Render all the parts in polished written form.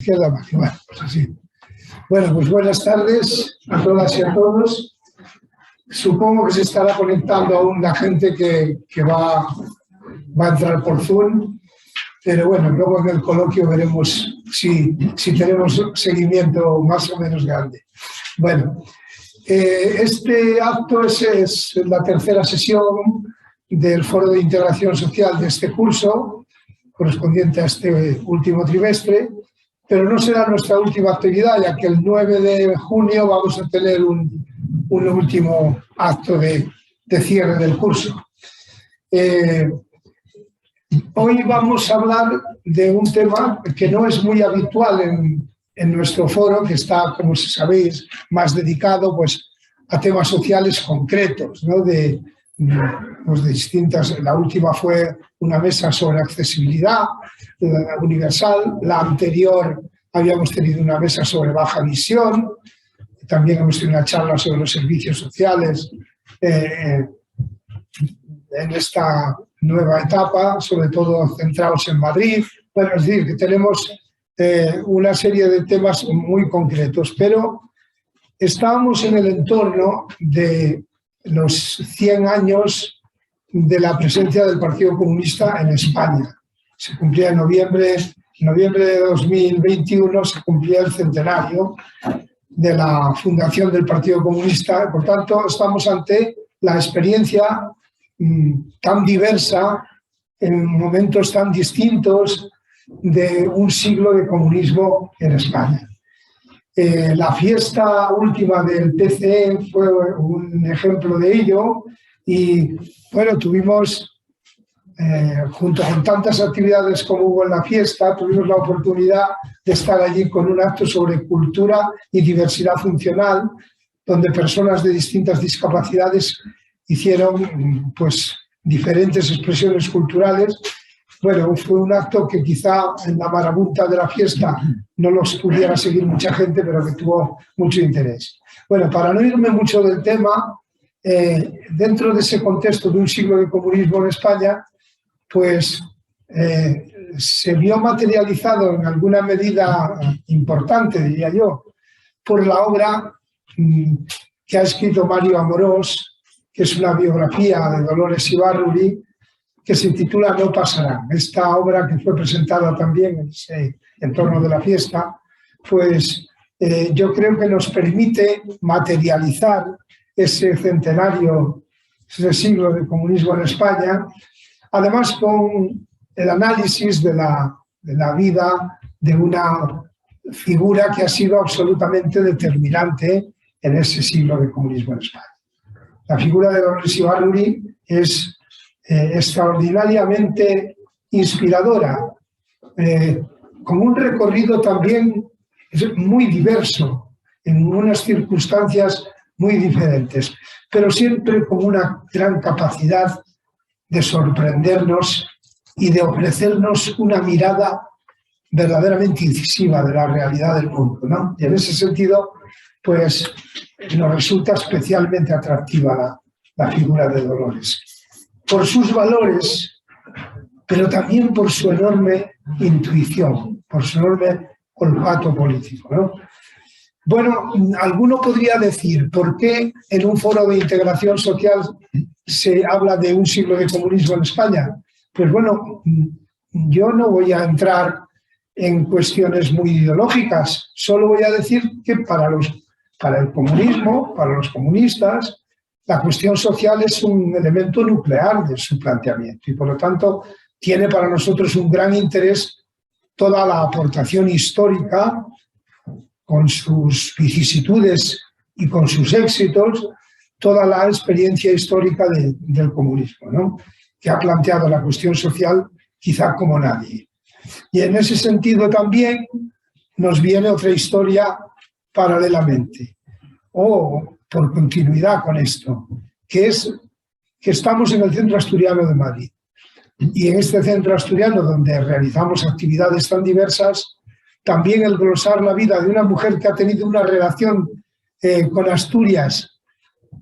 izquierda más. Bueno, pues así. Bueno, pues buenas tardes a todas y a todos. Supongo que se estará conectando aún la gente que va a entrar por Zoom, pero bueno, luego en el coloquio veremos si tenemos seguimiento más o menos grande. Bueno, este acto es la tercera sesión del Foro de Integración Social de este curso, correspondiente a este último trimestre, pero no será nuestra última actividad, ya que el 9 de junio vamos a tener un último acto de cierre del curso. Hoy vamos a hablar de un tema que no es muy habitual en nuestro foro, que está, como sabéis, más dedicado pues, a temas sociales concretos, ¿no? de distintas. La última fue una mesa sobre accesibilidad universal, la anterior habíamos tenido una mesa sobre baja visión, también hemos tenido una charla sobre los servicios sociales en esta nueva etapa, sobre todo centrados en Madrid. Bueno, es decir, que tenemos una serie de temas muy concretos, pero estábamos en el entorno de los 100 años de la presencia del Partido Comunista en España. Se cumplía en noviembre de 2021, se cumplía el centenario de la fundación del Partido Comunista. Por tanto, estamos ante la experiencia tan diversa, en momentos tan distintos, de un siglo de comunismo en España. La fiesta última del PCE fue un ejemplo de ello y, bueno, tuvimos, junto con tantas actividades como hubo en la fiesta, tuvimos la oportunidad de estar allí con un acto sobre cultura y diversidad funcional, donde personas de distintas discapacidades hicieron pues, diferentes expresiones culturales. Bueno, fue un acto que quizá en la marabunta de la fiesta no los pudiera seguir mucha gente, pero que tuvo mucho interés. Bueno, para no irme mucho del tema, dentro de ese contexto de un siglo de comunismo en España, pues se vio materializado en alguna medida importante, diría yo, por la obra que ha escrito Mario Amorós, que es una biografía de Dolores Ibárruri, que se titula No pasarán. Esta obra, que fue presentada también en ese entorno de la fiesta, pues yo creo que nos permite materializar ese centenario, ese siglo de comunismo en España, además con el análisis de la vida de una figura que ha sido absolutamente determinante en ese siglo de comunismo en España. La figura de Dolores Ibárruri es extraordinariamente inspiradora, con un recorrido también muy diverso, en unas circunstancias muy diferentes, pero siempre con una gran capacidad de sorprendernos y de ofrecernos una mirada verdaderamente incisiva de la realidad del mundo, ¿no? Y en ese sentido, pues nos resulta especialmente atractiva la figura de Dolores, por sus valores, pero también por su enorme intuición, por su enorme olfato político, ¿no? Bueno, alguno podría decir, ¿por qué en un foro de integración social se habla de un siglo de comunismo en España? Pues bueno, yo no voy a entrar en cuestiones muy ideológicas, solo voy a decir que para el comunismo, para los comunistas, la cuestión social es un elemento nuclear de su planteamiento y, por lo tanto, tiene para nosotros un gran interés toda la aportación histórica, con sus vicisitudes y con sus éxitos, toda la experiencia histórica del comunismo, ¿no? Que ha planteado la cuestión social quizá como nadie. Y en ese sentido también nos viene otra historia paralelamente, o por continuidad con esto, que es que estamos en el Centro Asturiano de Madrid. Y en este Centro Asturiano, donde realizamos actividades tan diversas, también el glosar la vida de una mujer que ha tenido una relación con Asturias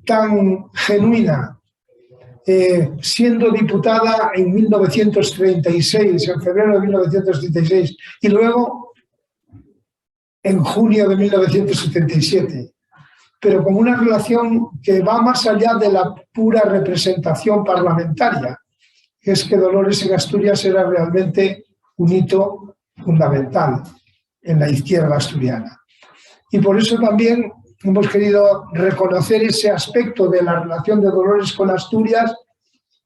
tan genuina, siendo diputada en 1936, en febrero de 1936, y luego en junio de 1977, pero con una relación que va más allá de la pura representación parlamentaria, que es que Dolores en Asturias era realmente un hito fundamental en la izquierda asturiana. Y por eso también hemos querido reconocer ese aspecto de la relación de Dolores con Asturias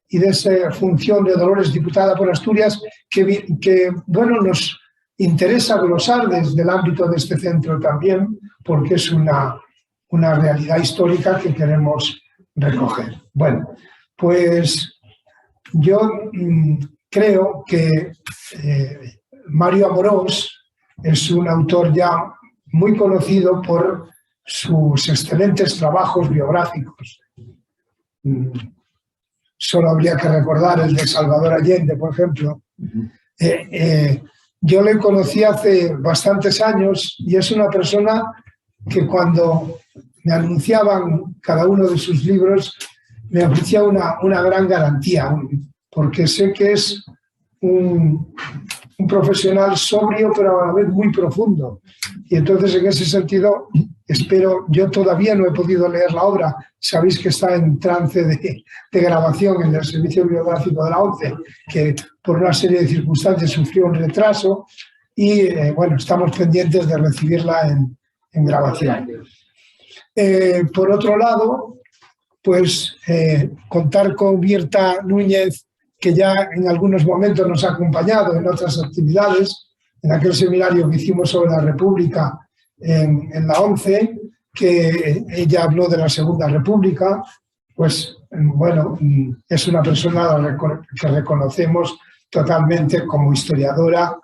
y de esa función de Dolores diputada por Asturias que bueno, nos interesa glosar desde el ámbito de este centro también, porque es una realidad histórica que queremos recoger. Bueno, pues yo creo que Mario Amorós es un autor ya muy conocido por sus excelentes trabajos biográficos. Solo habría que recordar el de Salvador Allende, por ejemplo. Yo le conocí hace bastantes años y es una persona que cuando me anunciaban cada uno de sus libros me ofrecía una gran garantía, porque sé que es un profesional sobrio pero a la vez muy profundo. Y entonces en ese sentido espero, yo todavía no he podido leer la obra, sabéis que está en trance de grabación en el Servicio Bibliográfico de la ONCE, que por una serie de circunstancias sufrió un retraso y bueno, estamos pendientes de recibirla en grabación. Por otro lado, pues contar con Mirta Núñez, que ya en algunos momentos nos ha acompañado en otras actividades, en aquel seminario que hicimos sobre la República en la ONCE, que ella habló de la Segunda República, pues bueno, es una persona que reconocemos totalmente como historiadora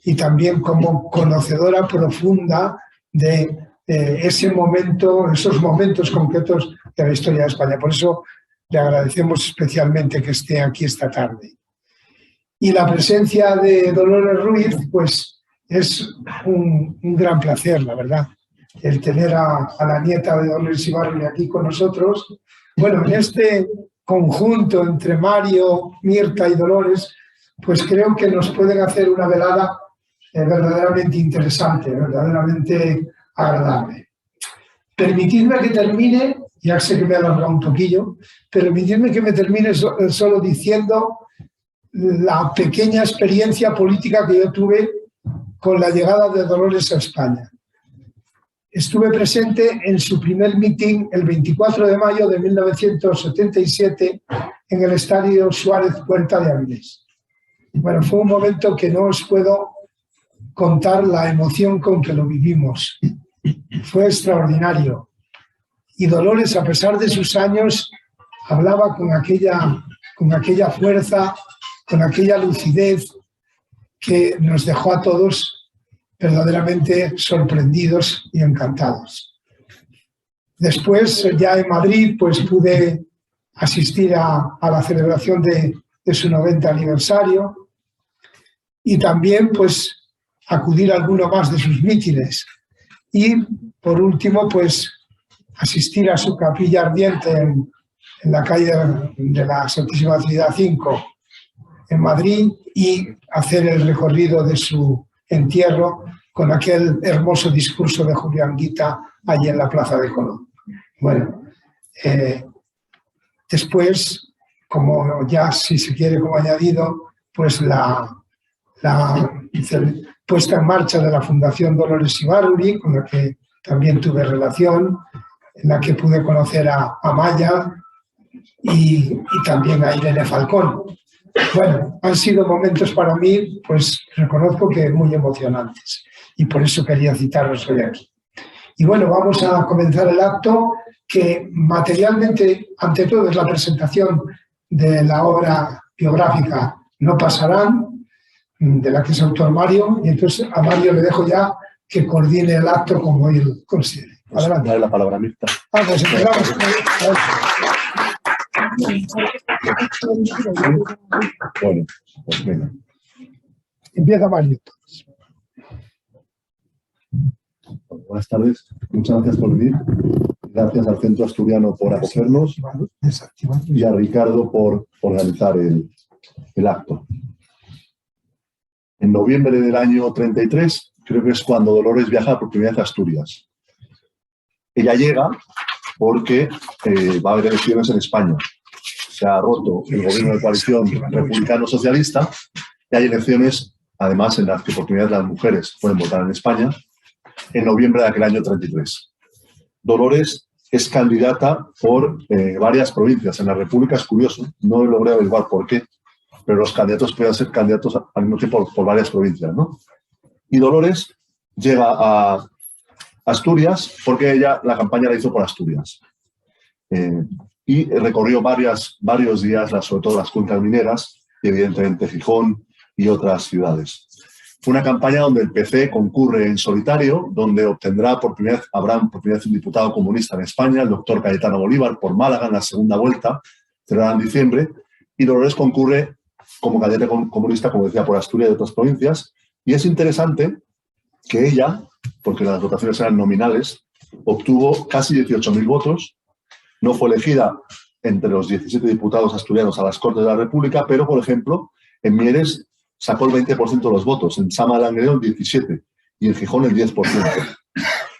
y también como conocedora profunda de ese momento, esos momentos concretos de la historia de España. Por eso le agradecemos especialmente que esté aquí esta tarde. Y la presencia de Dolores Ruiz, pues es un gran placer, la verdad, el tener a la nieta de Dolores Ibárruri aquí con nosotros. Bueno, en este conjunto entre Mario, Mirta y Dolores, pues creo que nos pueden hacer una velada verdaderamente interesante, verdaderamente agradable. Permitidme que termine, ya sé que me he alargado un poquillo, permitidme que me termine solo diciendo la pequeña experiencia política que yo tuve con la llegada de Dolores a España. Estuve presente en su primer mitin el 24 de mayo de 1977 en el Estadio Suárez Puerta de Avilés. Bueno, fue un momento que no os puedo contar la emoción con que lo vivimos. Fue extraordinario. Y Dolores, a pesar de sus años, hablaba con aquella fuerza, con aquella lucidez que nos dejó a todos verdaderamente sorprendidos y encantados. Después, ya en Madrid, pues pude asistir a la celebración de su 90 aniversario y también pues acudir a alguno más de sus mítines. Y por último, pues asistir a su capilla ardiente en la calle de la Santísima Trinidad 5 en Madrid y hacer el recorrido de su entierro con aquel hermoso discurso de Julián Guita allí en la Plaza de Colón. Bueno, después, como ya si se quiere como añadido, pues la puesta en marcha de la Fundación Dolores Ibárruri, con la que también tuve relación, en la que pude conocer a Maya y también a Irene Falcón. Bueno, han sido momentos para mí, pues reconozco que muy emocionantes y por eso quería citaros hoy aquí. Y bueno, vamos a comenzar el acto que materialmente, ante todo, es la presentación de la obra biográfica No pasarán, de la que es autor Mario, y entonces a Mario le dejo ya que coordine el acto como él considere. Adelante. Dale la palabra a Mirta. Pues empezamos. Bueno, pues venga. Empieza Mario. Buenas tardes, muchas gracias por venir. Gracias al Centro Asturiano por acogernos y a Ricardo por organizar el acto. En noviembre del año 33, creo que es cuando Dolores viaja por primera vez a Asturias. Ella llega porque va a haber elecciones en España. Se ha roto el gobierno de coalición republicano-socialista y hay elecciones, además, en las que por primera vez las mujeres pueden votar en España, en noviembre de aquel año 33. Dolores es candidata por varias provincias. En la República es curioso, no logré averiguar por qué, pero los candidatos pueden ser candidatos al mismo tiempo por varias provincias, ¿no? Y Dolores llega a Asturias porque ella la campaña la hizo por Asturias. Y recorrió varios días, sobre todo las cuencas mineras, y evidentemente Gijón y otras ciudades. Fue una campaña donde el PC concurre en solitario, donde habrá por primera vez un diputado comunista en España, el doctor Cayetano Bolívar, por Málaga en la segunda vuelta, celebrada en diciembre, y Dolores concurre como candidata comunista, como decía, por Asturias y otras provincias. Y es interesante que ella, porque las votaciones eran nominales, obtuvo casi 18.000 votos. No fue elegida entre los 17 diputados asturianos a las Cortes de la República, pero, por ejemplo, en Mieres sacó el 20% de los votos, en Sama de Langreo el 17% y en Gijón el 10%.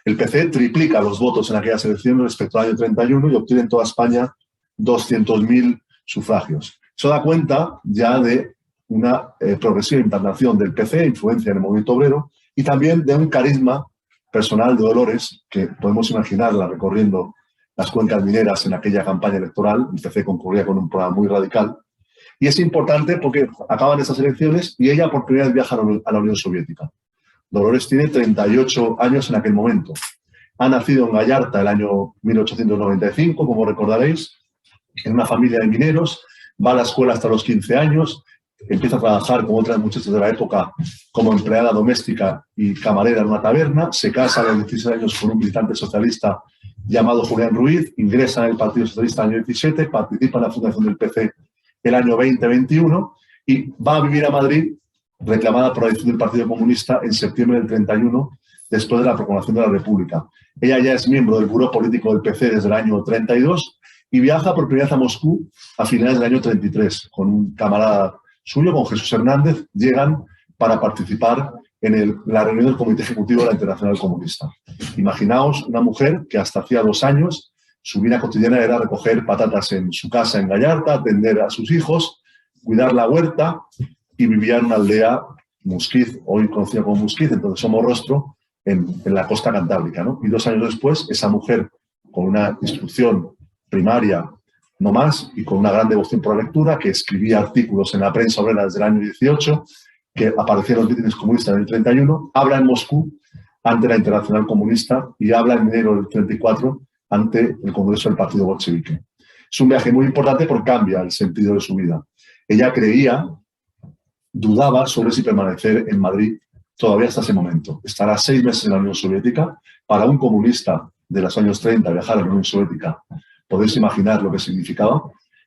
El PC triplica los votos en aquellas elecciones respecto al año 31 y obtiene en toda España 200.000 sufragios. Eso da cuenta ya de una progresiva implantación del PC, influencia en el movimiento obrero, y también de un carisma personal de Dolores, que podemos imaginarla recorriendo las cuencas mineras en aquella campaña electoral. El PC concurría con un programa muy radical. Y es importante porque acaban esas elecciones y ella por primera vez viaja a la Unión Soviética. Dolores tiene 38 años en aquel momento. Ha nacido en Gallarta el año 1895, como recordaréis, en una familia de mineros. Va a la escuela hasta los 15 años, empieza a trabajar como otras muchachas de la época como empleada doméstica y camarera en una taberna. Se casa a los 16 años con un militante socialista llamado Julián Ruiz, ingresa en el Partido Socialista en el año 17, participa en la fundación del PC el año 2021 y va a vivir a Madrid, reclamada por la dirección del Partido Comunista en septiembre del 31, después de la proclamación de la República. Ella ya es miembro del Buró Político del PC desde el año 32 y viaja por primera vez a Moscú a finales del año 33 con un camarada suyo, con Jesús Hernández. Llegan para participar en la reunión del Comité Ejecutivo de la Internacional Comunista. Imaginaos una mujer que hasta hacía 2 años su vida cotidiana era recoger patatas en su casa en Gallarta, atender a sus hijos, cuidar la huerta, y vivía en una aldea, Musquiz, hoy conocida como Musquiz, entonces Somorrostro, en la costa cantábrica, ¿no? Y 2 años después, esa mujer con una instrucción primaria no más y con una gran devoción por la lectura, que escribía artículos en la prensa obrera desde el año 18, que aparecieron en los mítines comunistas en el 31, habla en Moscú ante la Internacional Comunista y habla en enero del 34 ante el Congreso del Partido Bolchevique. Es un viaje muy importante porque cambia el sentido de su vida. Ella dudaba sobre si permanecer en Madrid todavía hasta ese momento. Estará 6 meses en la Unión Soviética. Para un comunista de los años 30 viajar a la Unión Soviética, podéis imaginar lo que significaba.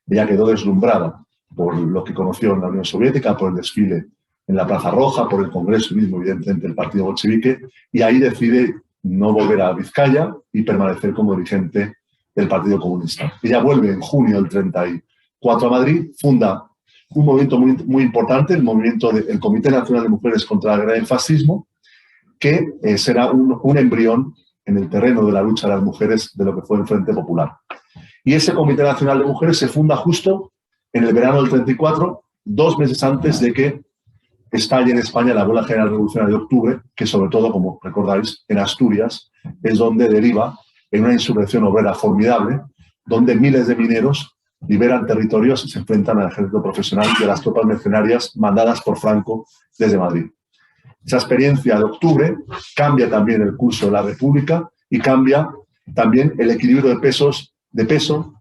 Ella quedó deslumbrada por lo que conoció en la Unión Soviética, por el desfile en la Plaza Roja, por el Congreso mismo, evidentemente, del Partido Bolchevique, y ahí decide no volver a Vizcaya y permanecer como dirigente del Partido Comunista. Ella vuelve en junio del 34 a Madrid, funda un movimiento muy importante, el Comité Nacional de Mujeres contra la Guerra del Fascismo, que será un embrión en el terreno de la lucha de las mujeres de lo que fue el Frente Popular. Y ese Comité Nacional de Mujeres se funda justo en el verano del 34, 2 meses antes de que estalle en España la Huelga General Revolucionaria de octubre, que sobre todo, como recordáis, en Asturias es donde deriva en una insurrección obrera formidable, donde miles de mineros liberan territorios y se enfrentan al ejército profesional de las tropas mercenarias mandadas por Franco desde Madrid. Esa experiencia de octubre cambia también el curso de la República y cambia también el equilibrio de peso,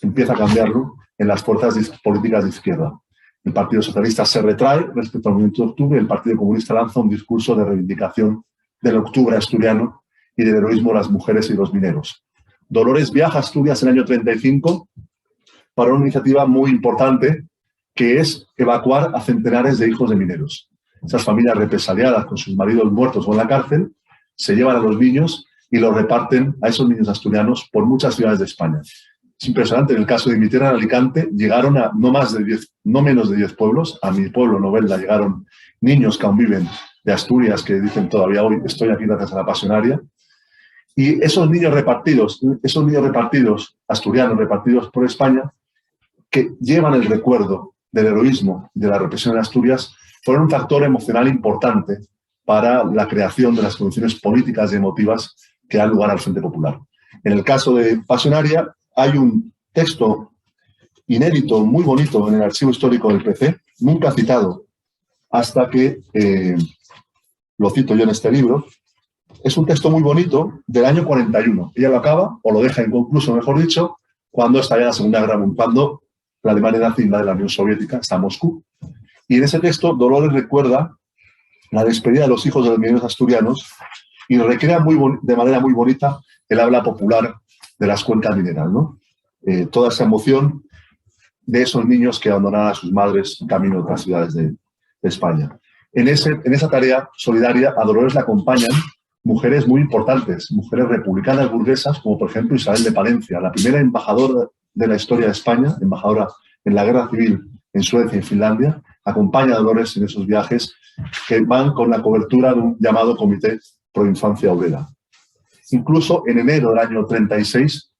empieza a cambiarlo en las fuerzas políticas de izquierda. El Partido Socialista se retrae respecto al movimiento de octubre y el Partido Comunista lanza un discurso de reivindicación del octubre asturiano y del heroísmo de las mujeres y los mineros. Dolores viaja a Asturias en el año 35 para una iniciativa muy importante, que es evacuar a centenares de hijos de mineros. Esas familias represaliadas con sus maridos muertos o en la cárcel se llevan a los niños y los reparten a esos niños asturianos por muchas ciudades de España. Es impresionante. En el caso de mi tierra, en Alicante, llegaron a no menos de 10 pueblos. A mi pueblo, Novelda, llegaron niños que aún viven de Asturias que dicen todavía hoy, estoy aquí gracias a la pasionaria. Y esos niños repartidos asturianos repartidos por España, que llevan el recuerdo del heroísmo de la represión en Asturias, fueron un factor emocional importante para la creación de las condiciones políticas y emotivas que dan lugar al Frente Popular. En el caso de Pasionaria hay un texto inédito, muy bonito, en el archivo histórico del PC, nunca citado hasta que lo cito yo en este libro. Es un texto muy bonito del año 41. Ella lo acaba, o lo deja inconcluso, mejor dicho, cuando estalla la Segunda Guerra Mundial, cuando la Alemania nazi invade la Unión Soviética, está Moscú. Y en ese texto Dolores recuerda la despedida de los hijos de los mineros asturianos y recrea de manera muy bonita el habla popular de las cuencas mineras, ¿no? Toda esa emoción de esos niños que abandonaron a sus madres camino de otras ciudades de España. En esa tarea solidaria a Dolores la acompañan mujeres muy importantes, mujeres republicanas burguesas, como por ejemplo Isabel de Palencia, la primera embajadora de la historia de España, embajadora en la Guerra Civil en Suecia y en Finlandia, acompaña a Dolores en esos viajes que van con la cobertura de un llamado Comité Pro Infancia Obrera. Incluso en enero del año 36,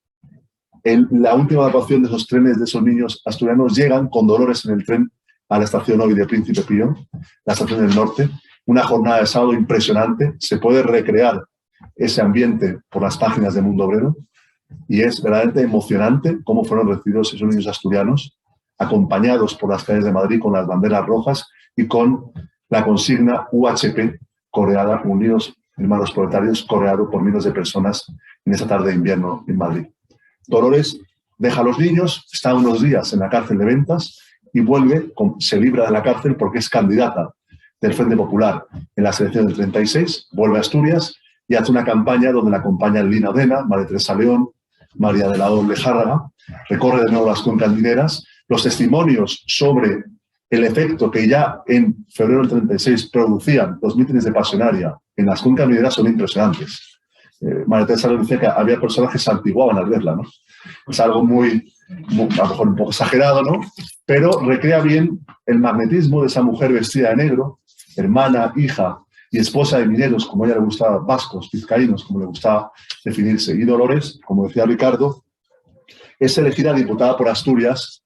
la última evacuación de esos trenes, de esos niños asturianos, llegan con Dolores en el tren a la estación hoy de Príncipe Pío, la estación del norte. Una jornada de sábado impresionante. Se puede recrear ese ambiente por las páginas de Mundo Obrero y es verdaderamente emocionante cómo fueron recibidos esos niños asturianos, acompañados por las calles de Madrid con las banderas rojas y con la consigna UHP, coreada, Unidos Hermanos Proletarios, coreado por miles de personas en esa tarde de invierno en Madrid. Dolores deja a los niños, está unos días en la cárcel de Ventas y vuelve, se libra de la cárcel porque es candidata del Frente Popular en la selección del 36, vuelve a Asturias y hace una campaña donde la acompañan Lina Odena, María Teresa León, María de la O. Lejárraga, recorre de nuevo las cuencas mineras. Los testimonios sobre el efecto que ya en febrero del 36 producían los mítines de Pasionaria en las cuencas mineras son impresionantes. María Teresa León decía que había personas que se antiguaban al verla, ¿no? Es algo muy, a lo mejor un poco exagerado, ¿no? Pero recrea bien el magnetismo de esa mujer vestida de negro, hermana, hija y esposa de mineros, como a ella le gustaba, vascos, vizcaínos, como le gustaba definirse. Y Dolores, como decía Ricardo, es elegida diputada por Asturias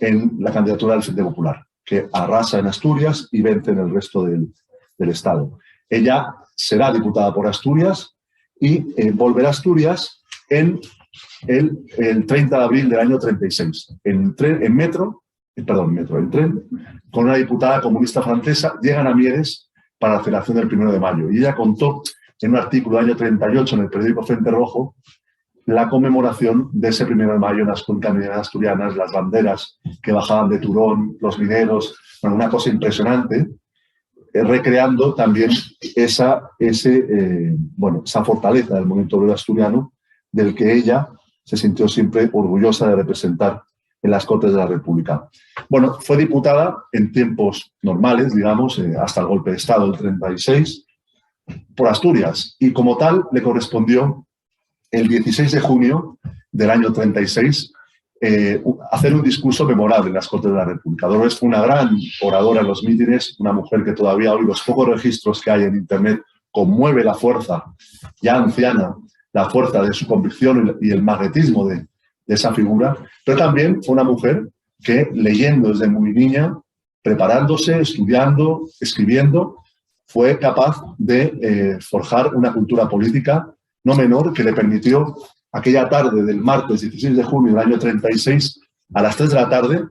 en la candidatura del Frente Popular, que arrasa en Asturias y vence en el resto del Estado. Ella será diputada por Asturias y volverá a Asturias en el 30 de abril del año 36. En tren, con una diputada comunista francesa, llegan a Mieres para la celebración del 1 de mayo. Y ella contó en un artículo del año 38 en el periódico Frente Rojo la conmemoración de ese 1 de mayo en las cuencas mineras asturianas, las banderas que bajaban de Turón, los mineros, bueno, una cosa impresionante, recreando también esa fortaleza del movimiento obrero asturiano, del que ella se sintió siempre orgullosa de representar en las Cortes de la República. Bueno, fue diputada en tiempos normales, digamos, hasta el golpe de Estado del 36, por Asturias, y como tal le correspondió el 16 de junio del año 36 hacer un discurso memorable en las Cortes de la República. Dolores fue una gran oradora en los mítines, una mujer que todavía hoy los pocos registros que hay en Internet conmueve la fuerza, ya anciana, la fuerza de su convicción y el magnetismo de esa figura, pero también fue una mujer que leyendo desde muy niña, preparándose, estudiando, escribiendo, fue capaz de forjar una cultura política no menor que le permitió aquella tarde del martes 16 de junio del año 36, a las 3 de la tarde,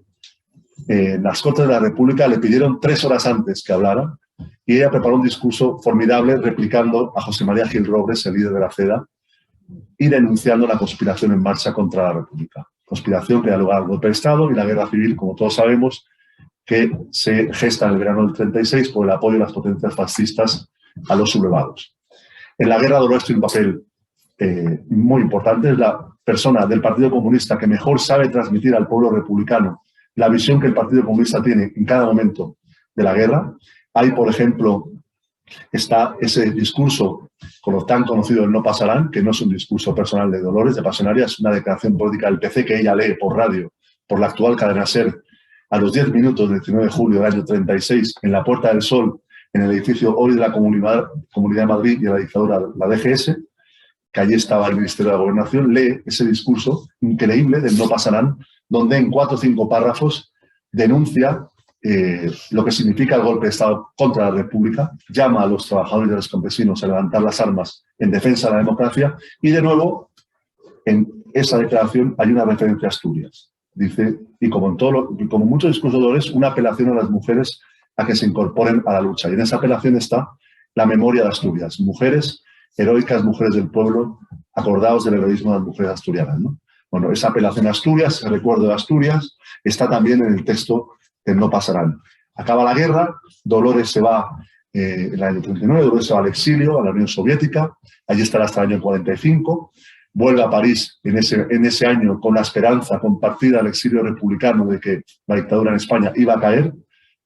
en las Cortes de la República le pidieron 3 horas antes que hablara y ella preparó un discurso formidable replicando a José María Gil Robles, el líder de la CEDA, y denunciando la conspiración en marcha contra la República. Conspiración que da lugar al golpe de Estado y la guerra civil, como todos sabemos, que se gesta en el verano del 36 por el apoyo de las potencias fascistas a los sublevados. En la guerra Dolores tiene un papel muy importante, es la persona del Partido Comunista que mejor sabe transmitir al pueblo republicano la visión que el Partido Comunista tiene en cada momento de la guerra. Hay, por ejemplo, está ese discurso con lo tan conocido del No Pasarán, que no es un discurso personal de Dolores, de Pasionaria, es una declaración política del PC que ella lee por radio, por la actual cadena SER, a los 10 minutos del 19 de julio del año 36, en la Puerta del Sol, en el edificio hoy de la Comunidad de Madrid y de la dictadura, la DGS, que allí estaba el Ministerio de la Gobernación, lee ese discurso increíble del No pasarán, donde en 4 o 5 párrafos denuncia lo que significa el golpe de Estado contra la República, llama a los trabajadores y a los campesinos a levantar las armas en defensa de la democracia y, de nuevo, en esa declaración hay una referencia a Asturias. Dice, y como muchos discursos de Dolores, una apelación a las mujeres a que se incorporen a la lucha. Y en esa apelación está la memoria de Asturias. Mujeres, heroicas mujeres del pueblo, acordaos del heroísmo de las mujeres asturianas, ¿no? Bueno, esa apelación a Asturias, el recuerdo de Asturias, está también en el texto de No pasarán. Acaba la guerra, Dolores se va en el año 39, Dolores se va al exilio, a la Unión Soviética, allí estará hasta el año 45, vuelve a París en ese año con la esperanza compartida al exilio republicano de que la dictadura en España iba a caer,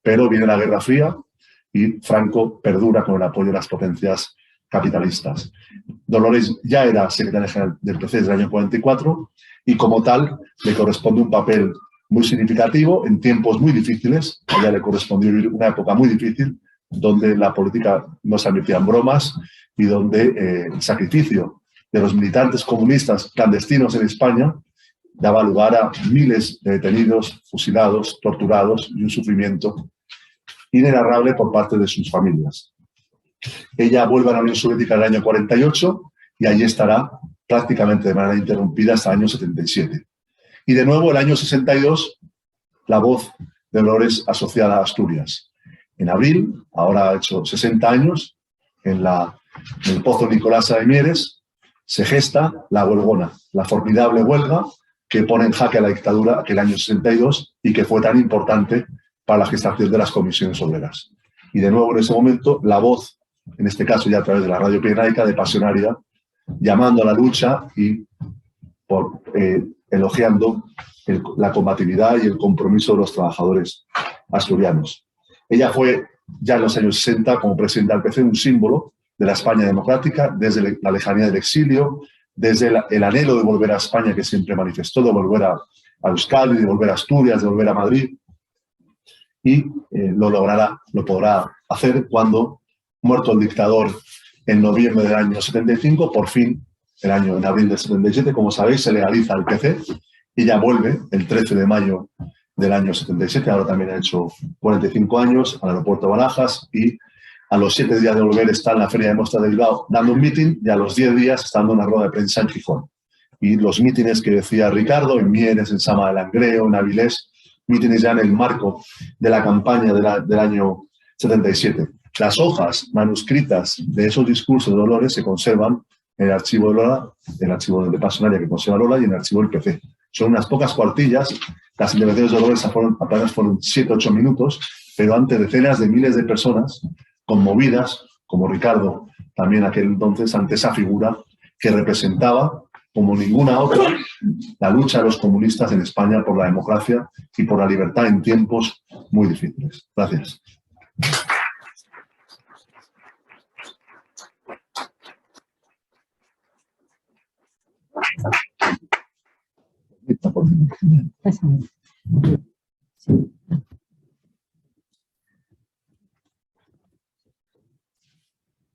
pero viene la Guerra Fría y Franco perdura con el apoyo de las potencias capitalistas. Dolores ya era secretaria general del PC desde el año 44 y como tal le corresponde un papel muy significativo en tiempos muy difíciles. A ella le correspondió vivir una época muy difícil donde la política no se admitía en bromas y donde el sacrificio de los militantes comunistas clandestinos en España daba lugar a miles de detenidos, fusilados, torturados y un sufrimiento inenarrable por parte de sus familias. Ella vuelve a la Unión Soviética en el año 48 y allí estará prácticamente de manera interrumpida hasta el año 77. Y de nuevo, el año 62, la voz de Dolores asociada a Asturias. En abril, ahora ha hecho 60 años, en el Pozo Nicolasa de Mieres, se gesta la huelgona, la formidable huelga que pone en jaque a la dictadura aquel año 62 y que fue tan importante para la gestación de las comisiones obreras. Y de nuevo, en ese momento, la voz, en este caso ya a través de la radio pirenaica de Pasionaria, llamando a la lucha y elogiando la combatividad y el compromiso de los trabajadores asturianos. Ella fue, ya en los años 60, como presidenta del PC, un símbolo de la España democrática, desde la lejanía del exilio, desde el anhelo de volver a España que siempre manifestó, de volver a Euskadi, de volver a Asturias, de volver a Madrid. Y lo podrá hacer cuando, muerto el dictador en noviembre del año 75, por fin, en abril del 77, como sabéis, se legaliza el PC y ya vuelve el 13 de mayo del año 77, ahora también ha hecho 45 años, al aeropuerto de Barajas, y a los 7 días de volver está en la Feria de Muestras de Bilbao dando un mitin y a los 10 días está dando una rueda de prensa en Gijón. Y los mítines que decía Ricardo, en Mieres, en Sama de Langreo, en Avilés, mítines ya en el marco de la campaña del año 77. Las hojas manuscritas de esos discursos de Dolores se conservan en el archivo de Lola, el archivo de Pasionaria que conserva Lola y en el archivo del PC. Son unas pocas cuartillas, las intervenciones de Dolores apenas fueron 7 o 8 minutos, pero ante decenas de miles de personas conmovidas, como Ricardo, también aquel entonces, ante esa figura que representaba, como ninguna otra, la lucha de los comunistas en España por la democracia y por la libertad en tiempos muy difíciles. Gracias.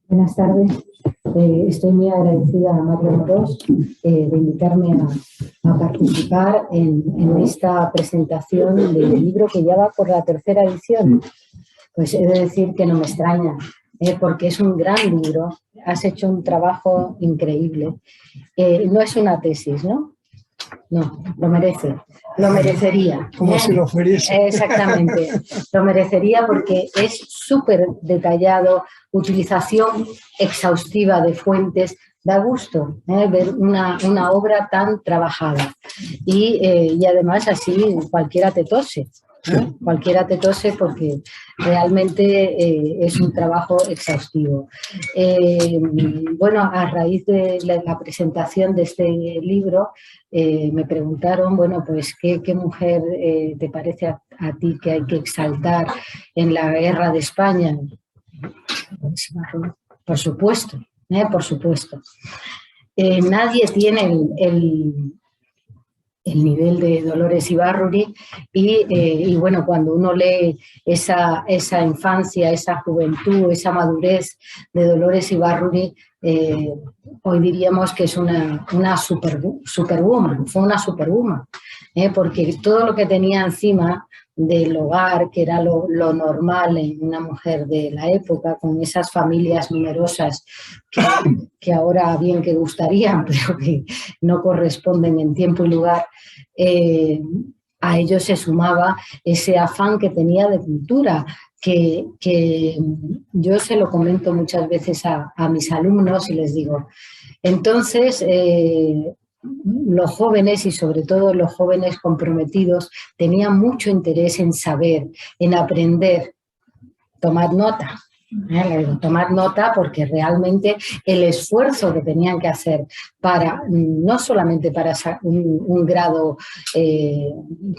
Buenas tardes. Estoy muy agradecida a Mario Amorós de invitarme a participar en esta presentación del libro que ya va por la 3ª edición. Pues he de decir que no me extraña, porque es un gran libro, has hecho un trabajo increíble. No es una tesis, ¿no? No, lo merece, lo merecería. Como si lo ofreciese. Exactamente, lo merecería porque es súper detallado, utilización exhaustiva de fuentes, da gusto ver una obra tan trabajada y además así cualquiera te tose. Cualquiera te tose porque realmente es un trabajo exhaustivo. Bueno, a raíz de la presentación de este libro me preguntaron, bueno, pues ¿qué mujer te parece a ti que hay que exaltar en la guerra de España? Por supuesto, por supuesto. Nadie tiene el nivel de Dolores Ibárruri y bueno, cuando uno lee esa infancia, esa juventud, esa madurez de Dolores Ibárruri, hoy diríamos que es una superwoman, fue una superwoman, porque todo lo que tenía encima del hogar, que era lo normal en una mujer de la época, con esas familias numerosas que ahora bien que gustarían, pero que no corresponden en tiempo y lugar, a ello se sumaba ese afán que tenía de cultura, que yo se lo comento muchas veces a mis alumnos y les digo, entonces los jóvenes y sobre todo los jóvenes comprometidos tenían mucho interés en saber, en aprender, tomar nota. Tomar nota porque realmente el esfuerzo que tenían que hacer para, no solamente para un grado,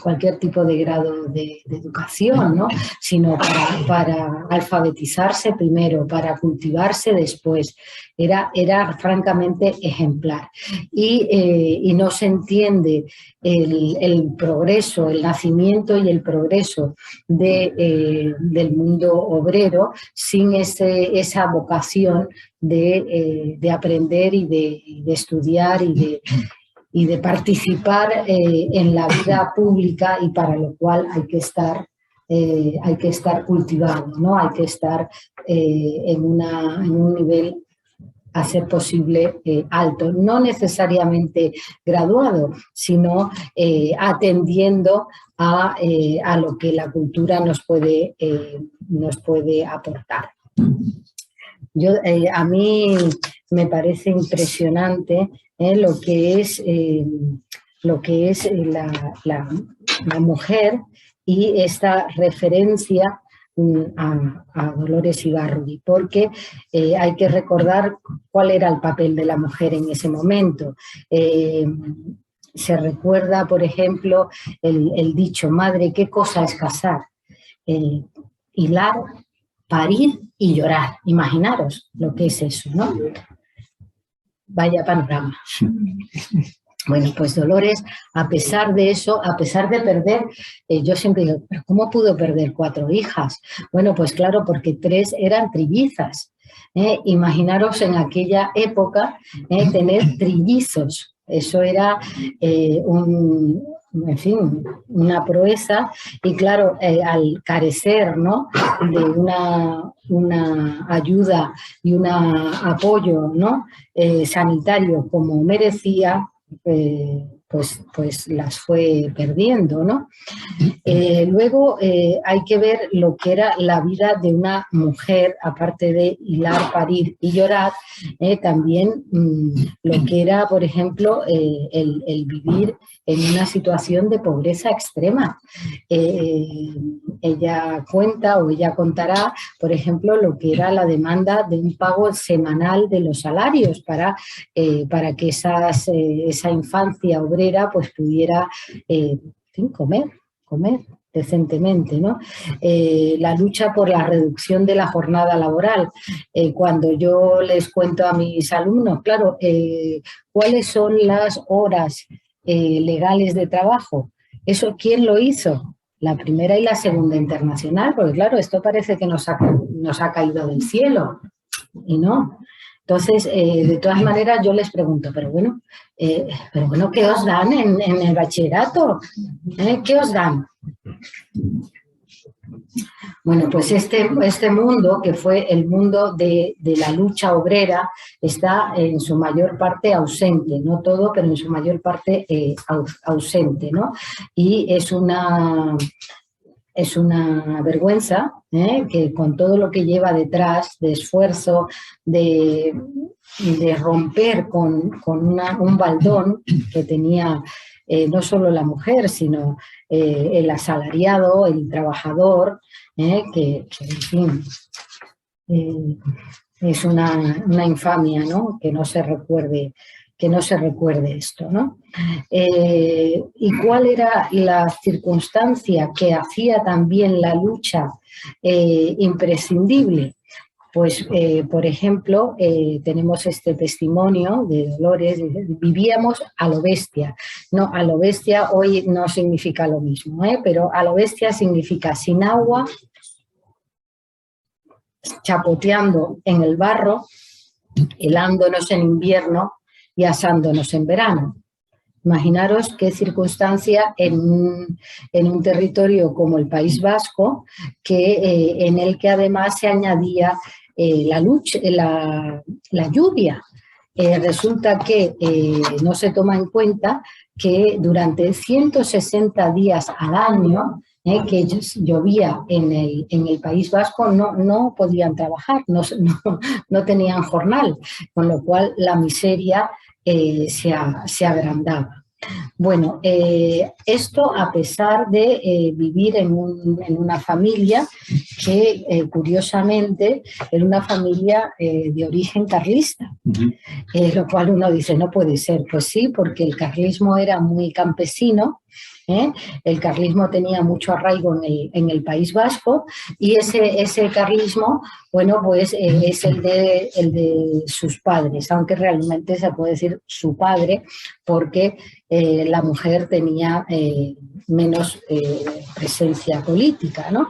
cualquier tipo de grado de educación, ¿no? Sino para alfabetizarse primero, para cultivarse después, era francamente ejemplar. Y no se entiende el progreso, el nacimiento y el progreso del mundo obrero sin esa vocación de aprender y de estudiar y de participar en la vida pública, y para lo cual hay que estar cultivado, ¿no? Hay que estar en un nivel a ser posible alto, no necesariamente graduado, sino atendiendo a lo que la cultura nos puede aportar. A mí me parece impresionante lo que es la mujer y esta referencia a Dolores Ibárruri, porque hay que recordar cuál era el papel de la mujer en ese momento. Se recuerda, por ejemplo, el dicho, madre, ¿qué cosa es casar? Hilar, parir y llorar. Imaginaros lo que es eso, ¿no? Vaya panorama. Bueno, pues Dolores, a pesar de eso, a pesar de perder, yo siempre digo, ¿pero cómo pudo perder 4 hijas? Bueno, pues claro, porque 3 eran trillizas. Imaginaros en aquella época tener trillizos. Eso era en fin, una proeza, y claro, al carecer, ¿no?, de una ayuda y un apoyo, ¿no?, sanitario como merecía, pues las fue perdiendo, ¿no? Luego hay que ver lo que era la vida de una mujer, aparte de hilar, parir y llorar, también lo que era, por ejemplo, el vivir en una situación de pobreza extrema. Ella cuenta, o ella contará, por ejemplo, lo que era la demanda de un pago semanal de los salarios para que esa infancia obrera pues pudiera comer decentemente, ¿no? La lucha por la reducción de la jornada laboral. Cuando yo les cuento a mis alumnos, claro, ¿cuáles son las horas legales de trabajo? ¿Eso quién lo hizo? La Primera y la Segunda Internacional, porque claro, esto parece que nos ha caído del cielo, y no. Entonces, de todas maneras, yo les pregunto, pero bueno, ¿qué os dan en el bachillerato? ¿Qué os dan? Bueno, pues este mundo, que fue el mundo de la lucha obrera, está en su mayor parte ausente, no todo, pero en su mayor parte ausente, ¿no? Y es una vergüenza, que con todo lo que lleva detrás de esfuerzo, de romper con un baldón que tenía no solo la mujer, sino el asalariado, el trabajador, que en fin, es una infamia, ¿no?, que no se recuerde esto, ¿no? ¿Y cuál era la circunstancia que hacía también la lucha imprescindible? Pues, por ejemplo, tenemos este testimonio de Dolores: vivíamos a lo bestia. No, a lo bestia hoy no significa lo mismo, pero a lo bestia significa sin agua, chapoteando en el barro, helándonos en invierno y asándonos en verano. Imaginaros qué circunstancia en un territorio como el País Vasco, en el que además se añadía la lluvia. Resulta que no se toma en cuenta que durante 160 días al año que llovía en el País Vasco, no podían trabajar, no tenían jornal, con lo cual la miseria se agrandaba. Bueno, esto a pesar de vivir en una familia que, curiosamente, era una familia de origen carlista, lo cual uno dice, no puede ser. Pues sí, porque el carlismo era muy campesino, el carlismo tenía mucho arraigo en el País Vasco, y ese carlismo, bueno, pues es el de sus padres, aunque realmente se puede decir su padre, porque la mujer tenía menos presencia política, ¿no?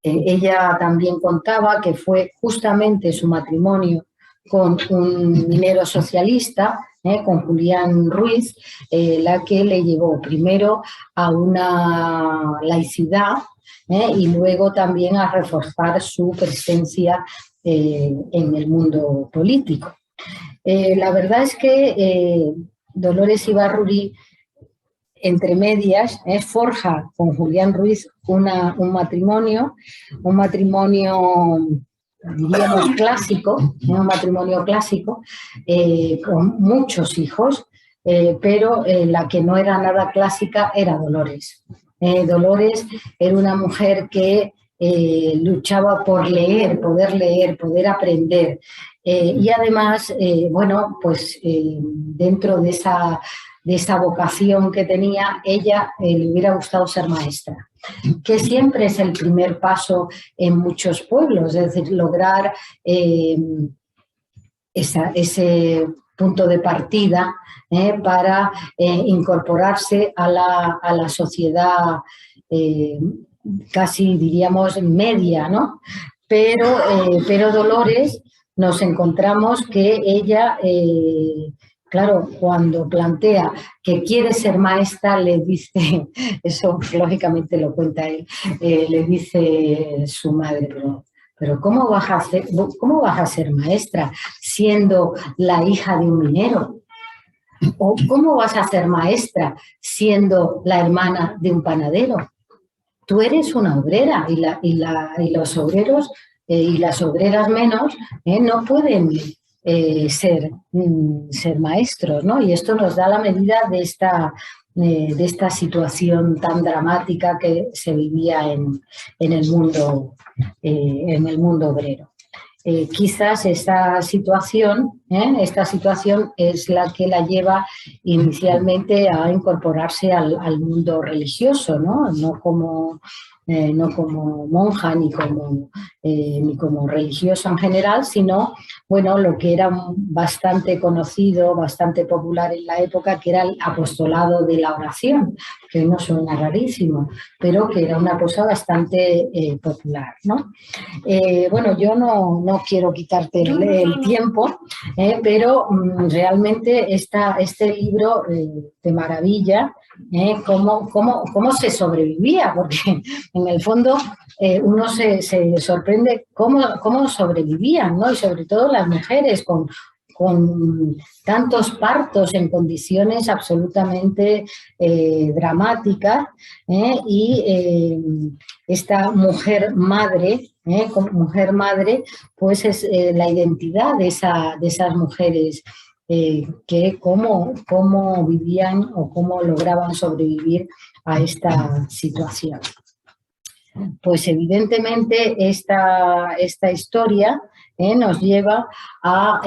Ella también contaba que fue justamente su matrimonio con un minero socialista, con Julián Ruiz, la que le llevó primero a una laicidad y luego también a reforzar su presencia en el mundo político. La verdad es que Dolores Ibárruri, entre medias, forja con Julián Ruiz un matrimonio, diríamos clásico, un matrimonio clásico, con muchos hijos, pero la que no era nada clásica era Dolores. Dolores era una mujer que luchaba por leer, poder aprender, y además, bueno, pues dentro de esa vocación que tenía, ella le hubiera gustado ser maestra, que siempre es el primer paso en muchos pueblos, es decir, lograr ese punto de partida para incorporarse a la sociedad casi diríamos media, ¿no? Pero Dolores, nos encontramos que ella, claro, cuando plantea que quiere ser maestra, le dice, eso lógicamente lo cuenta él, le dice su madre, pero ¿cómo vas a ser maestra siendo la hija de un minero? ¿O cómo vas a ser maestra siendo la hermana de un panadero? Tú eres una obrera y los obreros y las obreras menos no pueden ser maestros, ¿no? Y esto nos da la medida de esta situación tan dramática que se vivía en el mundo obrero. Quizás esta situación es la que la lleva inicialmente a incorporarse al mundo religioso, ¿no? No como monja ni como religiosa en general, sino, bueno, lo que era bastante conocido, bastante popular en la época, que era el apostolado de la oración, que no suena rarísimo, pero que era una cosa bastante popular, ¿no? Bueno, yo no quiero quitarte el tiempo, pero realmente este libro de maravilla, cómo se sobrevivía, porque en el fondo uno se sorprende cómo sobrevivían, ¿no? Y sobre todo las mujeres con tantos partos en condiciones absolutamente dramáticas, y esta mujer madre, pues es la identidad de esas mujeres, que cómo vivían o cómo lograban sobrevivir a esta situación. Pues evidentemente esta historia nos lleva a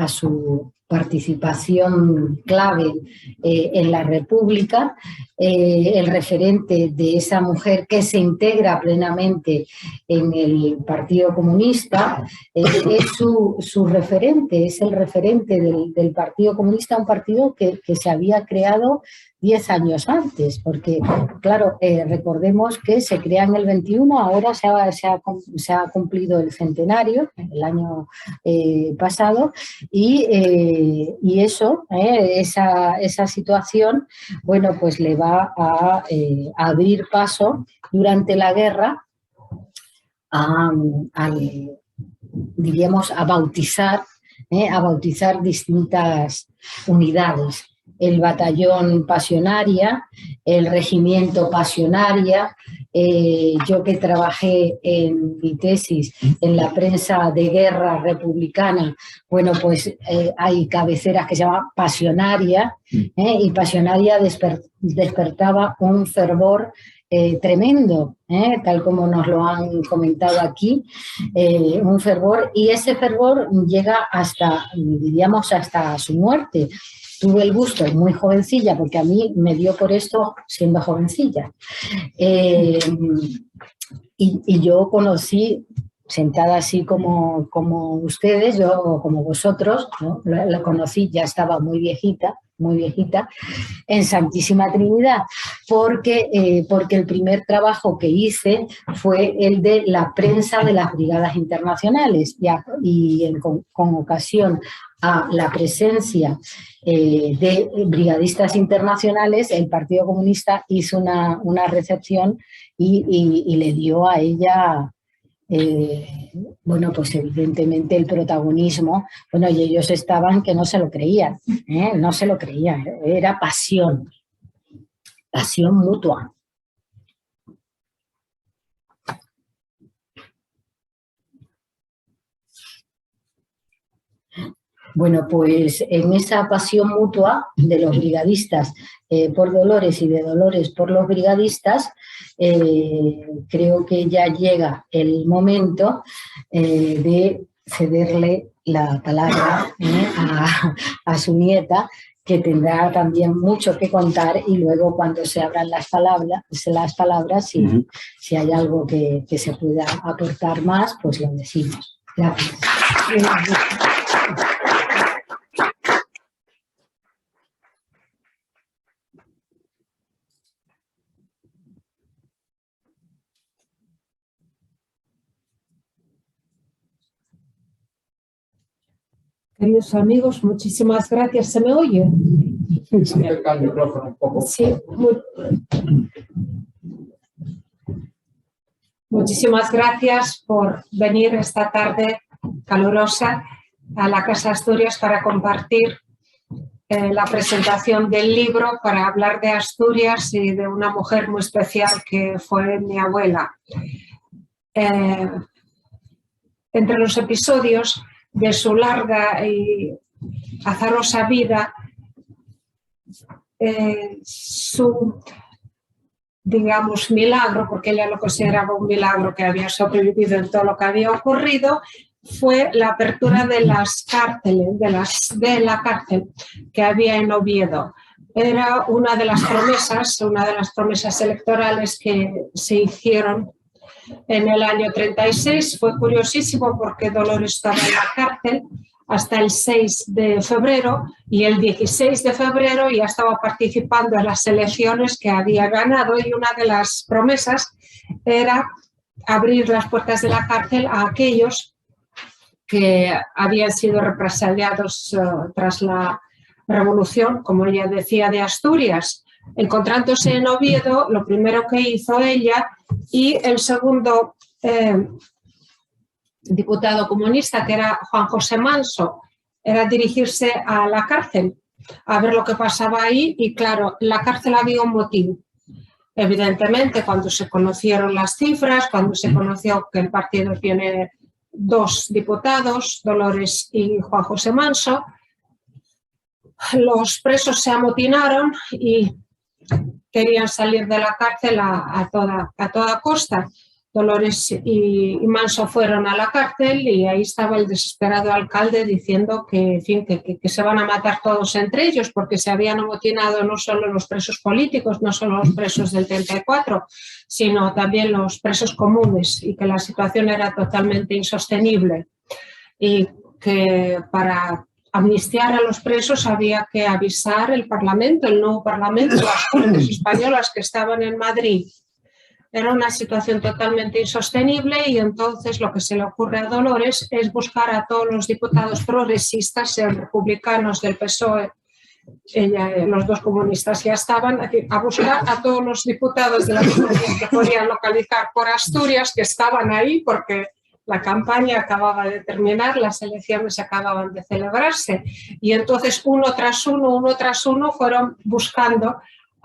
su participación clave en la República, el referente de esa mujer que se integra plenamente en el Partido Comunista, es su referente, es el referente del Partido Comunista, un partido que se había creado 10 años antes, porque, claro, recordemos que se crea en el 21, ahora se ha cumplido el centenario, el año pasado, y eso, esa situación, bueno, pues le va a abrir paso durante la guerra diríamos, a bautizar distintas unidades. El batallón Pasionaria, el regimiento Pasionaria. Yo que trabajé en mi tesis en la prensa de guerra republicana, bueno, pues hay cabeceras que se llaman Pasionaria, y Pasionaria despertaba un fervor tremendo, tal como nos lo han comentado aquí, un fervor, y ese fervor llega hasta, diríamos, hasta su muerte. Tuve el gusto, muy jovencilla, porque a mí me dio por esto siendo jovencilla. Y yo conocí, sentada así como ustedes, yo como vosotros, ¿no? La conocí, ya estaba muy viejita, en Santísima Trinidad, porque el primer trabajo que hice fue el de la prensa de las brigadas internacionales, con ocasión a la presencia de brigadistas internacionales, el Partido Comunista hizo una recepción y le dio a ella, bueno, pues evidentemente el protagonismo. Bueno, y ellos estaban que no se lo creían, no se lo creían, era pasión mutua. Bueno, pues en esa pasión mutua de los brigadistas por Dolores y de Dolores por los brigadistas, creo que ya llega el momento de cederle la palabra a su nieta, que tendrá también mucho que contar, y luego cuando se abran las palabras, si hay algo que se pueda aportar más, pues lo decimos. Gracias. Queridos amigos, muchísimas gracias. ¿Se me oye? Sí, acerca el micrófono un poco. Sí. Muchísimas gracias por venir esta tarde calurosa a la Casa Asturias para compartir la presentación del libro, para hablar de Asturias y de una mujer muy especial que fue mi abuela. Entre los episodios de su larga y azarosa vida, su, digamos, milagro, porque ella lo consideraba un milagro que había sobrevivido en todo lo que había ocurrido, fue la apertura de las cárceles, de la cárcel que había en Oviedo. Era una de las promesas electorales que se hicieron en el año 36. Fue curiosísimo porque Dolores estaba en la cárcel hasta el 6 de febrero y el 16 de febrero ya estaba participando en las elecciones que había ganado, y una de las promesas era abrir las puertas de la cárcel a aquellos que habían sido represaliados tras la revolución, como ella decía, de Asturias. Encontrándose en Oviedo, lo primero que hizo ella y el segundo diputado comunista, que era Juan José Manso, era dirigirse a la cárcel a ver lo que pasaba ahí. Y claro, en la cárcel había un motín. Evidentemente, cuando se conocieron las cifras, cuando se conoció que el partido tiene 2 diputados, Dolores y Juan José Manso, los presos se amotinaron y querían salir de la cárcel a toda costa. Dolores y Manso fueron a la cárcel y ahí estaba el desesperado alcalde diciendo que, en fin, que se van a matar todos entre ellos porque se habían amotinado no solo los presos políticos, no solo los presos del 34, sino también los presos comunes y que la situación era totalmente insostenible y que para amnistiar a los presos había que avisar el Parlamento, el nuevo Parlamento, las Cortes españolas que estaban en Madrid. Era una situación totalmente insostenible y entonces lo que se le ocurre a Dolores es buscar a todos los diputados progresistas, sean republicanos del PSOE, los dos comunistas ya estaban, a buscar a todos los diputados de la Asturias que podían localizar por Asturias, que estaban ahí porque la campaña acababa de terminar, las elecciones acababan de celebrarse y entonces uno tras uno fueron buscando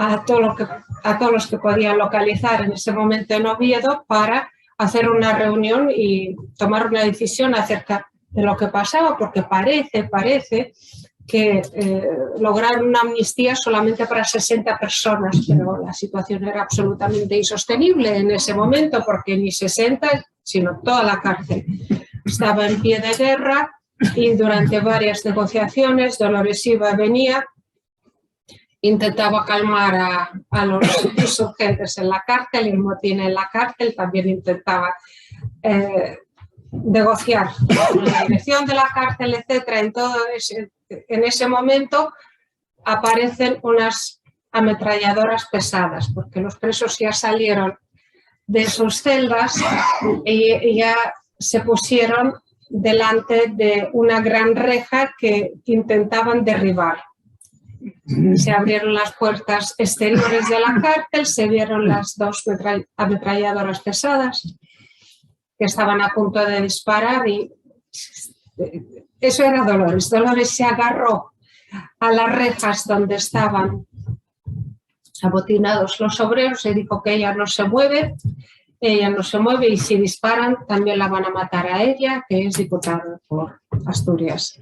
a todos los que podían localizar en ese momento en Oviedo para hacer una reunión y tomar una decisión acerca de lo que pasaba, porque parece que lograron una amnistía solamente para 60 personas, pero la situación era absolutamente insostenible en ese momento, porque ni 60, sino toda la cárcel estaba en pie de guerra y durante varias negociaciones Dolores iba y venía, intentaba calmar a los insurgentes en la cárcel, el motín en la cárcel, también intentaba negociar con la dirección de la cárcel, etc. En ese momento aparecen unas ametralladoras pesadas, porque los presos ya salieron de sus celdas y ya se pusieron delante de una gran reja que intentaban derribar. Se abrieron las puertas exteriores de la cárcel, se vieron las dos ametralladoras pesadas que estaban a punto de disparar y eso era Dolores. Dolores se agarró a las rejas donde estaban amotinados los obreros y dijo que ella no se mueve y si disparan también la van a matar a ella, que es diputada por Asturias.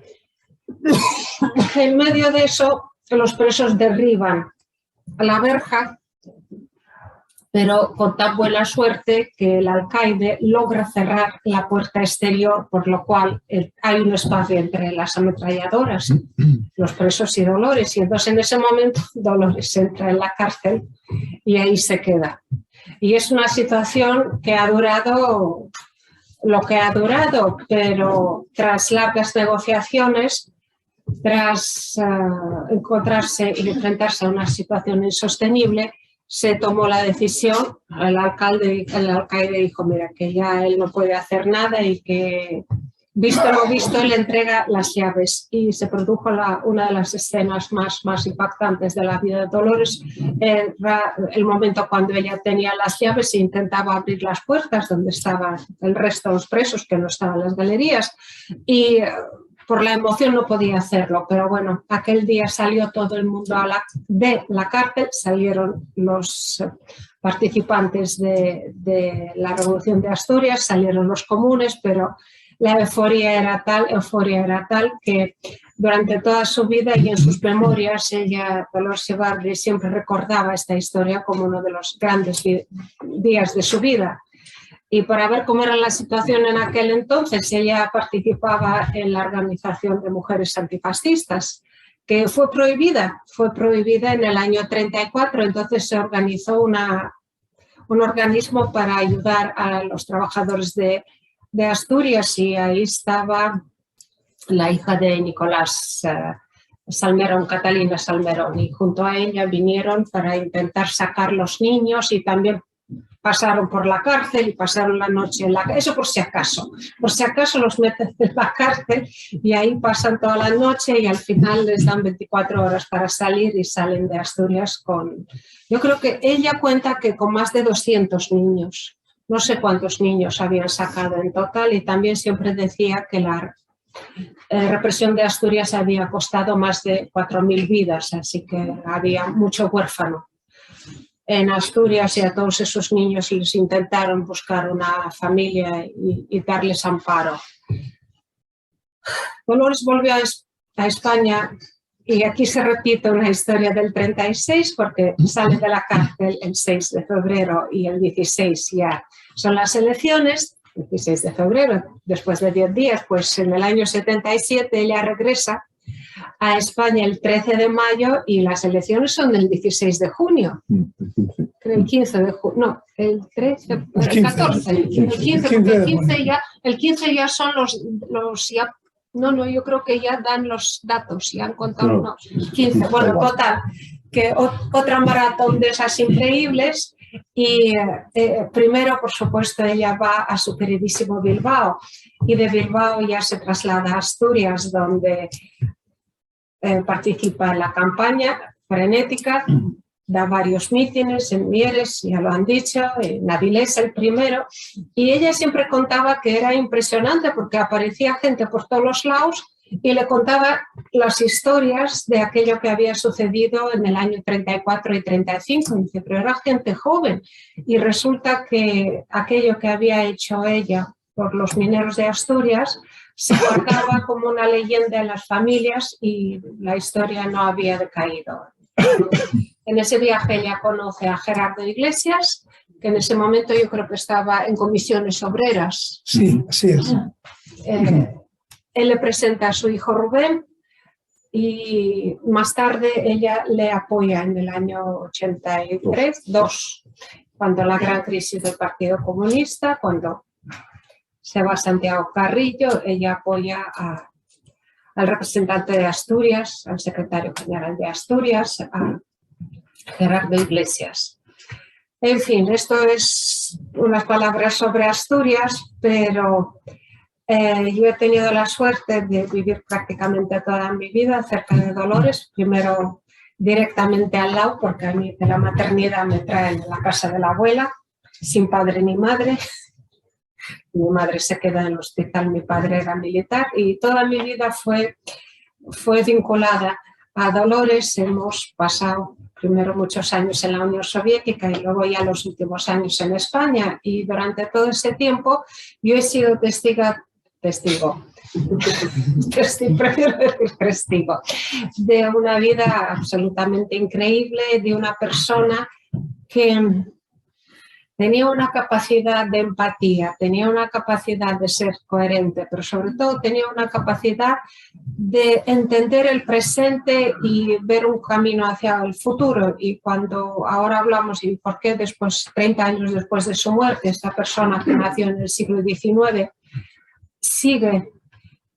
En medio de eso, los presos derriban a la verja, pero con tan buena suerte que el alcaide logra cerrar la puerta exterior, por lo cual hay un espacio entre las ametralladoras, los presos y Dolores, y entonces en ese momento Dolores entra en la cárcel y ahí se queda. Y es una situación que ha durado lo que ha durado, pero tras largas negociaciones, tras encontrarse y enfrentarse a una situación insostenible, se tomó la decisión, el alcaide dijo, mira, que ya él no puede hacer nada y que, visto lo visto, le entrega las llaves. Y se produjo una de las escenas más impactantes de la vida de Dolores, era el momento cuando ella tenía las llaves e intentaba abrir las puertas donde estaban el resto de los presos, que no estaban en las galerías, y por la emoción no podía hacerlo, pero bueno, aquel día salió todo el mundo de la cárcel, salieron los participantes de la Revolución de Asturias, salieron los comunes, pero la euforia era tal que durante toda su vida y en sus memorias, Dolores Ibarri, siempre recordaba esta historia como uno de los grandes días de su vida. Y para ver cómo era la situación en aquel entonces, ella participaba en la Organización de Mujeres Antifascistas, que fue prohibida en el año 34, entonces se organizó un organismo para ayudar a los trabajadores de Asturias y ahí estaba la hija de Nicolás Salmerón, Catalina Salmerón, y junto a ella vinieron para intentar sacar los niños y también pasaron por la cárcel y pasaron la noche en la cárcel, eso por si acaso los meten en la cárcel y ahí pasan toda la noche y al final les dan 24 horas para salir y salen de Asturias yo creo que ella cuenta que con más de 200 niños, no sé cuántos niños habían sacado en total y también siempre decía que la represión de Asturias había costado más de 4.000 vidas, así que había mucho huérfano en Asturias y a todos esos niños les intentaron buscar una familia y darles amparo. Dolores volvió a España Y aquí se repite una historia del 36 porque sale de la cárcel el 6 de febrero y el 16 ya son las elecciones, el 16 de febrero, después de 10 días, pues en el año 77 ella regresa a España el 13 de mayo y las elecciones son el 16 de junio. El 15 de junio, no, el 13, el 14, el 15, el 15 ya son los ya, no, yo creo que ya dan los datos, ya han contado, no, 15, bueno, total, que otra maratón de esas increíbles y primero, por supuesto, ella va a su queridísimo Bilbao y de Bilbao ya se traslada a Asturias, donde participa en la campaña frenética, da varios mítines en Mieres, ya lo han dicho, en Avilés el primero, y ella siempre contaba que era impresionante porque aparecía gente por todos los lados y le contaba las historias de aquello que había sucedido en el año 34 y 35, y dice, pero era gente joven, y resulta que aquello que había hecho ella por los mineros de Asturias se guardaba como una leyenda en las familias y la historia no había decaído. En ese viaje ella conoce a Gerardo Iglesias, que en ese momento yo creo que estaba en comisiones obreras. Sí, así es. Él le presenta a su hijo Rubén y más tarde ella le apoya en el año 83, cuando la gran crisis del Partido Comunista, cuando se va Santiago Carrillo, ella apoya al representante de Asturias, al secretario general de Asturias, a Gerardo Iglesias. En fin, esto es unas palabras sobre Asturias, pero yo he tenido la suerte de vivir prácticamente toda mi vida cerca de Dolores, primero directamente al lado, porque a mí de la maternidad me traen a la casa de la abuela, sin padre ni madre. Mi madre se queda en el hospital, mi padre era militar y toda mi vida fue vinculada a Dolores. Hemos pasado primero muchos años en la Unión Soviética y luego ya los últimos años en España, y durante todo ese tiempo yo he sido testigo de una vida absolutamente increíble, de una persona que tenía una capacidad de empatía, tenía una capacidad de ser coherente, pero sobre todo tenía una capacidad de entender el presente y ver un camino hacia el futuro. Y cuando ahora hablamos, y por qué después, 30 años después de su muerte, esta persona que nació en el siglo XIX sigue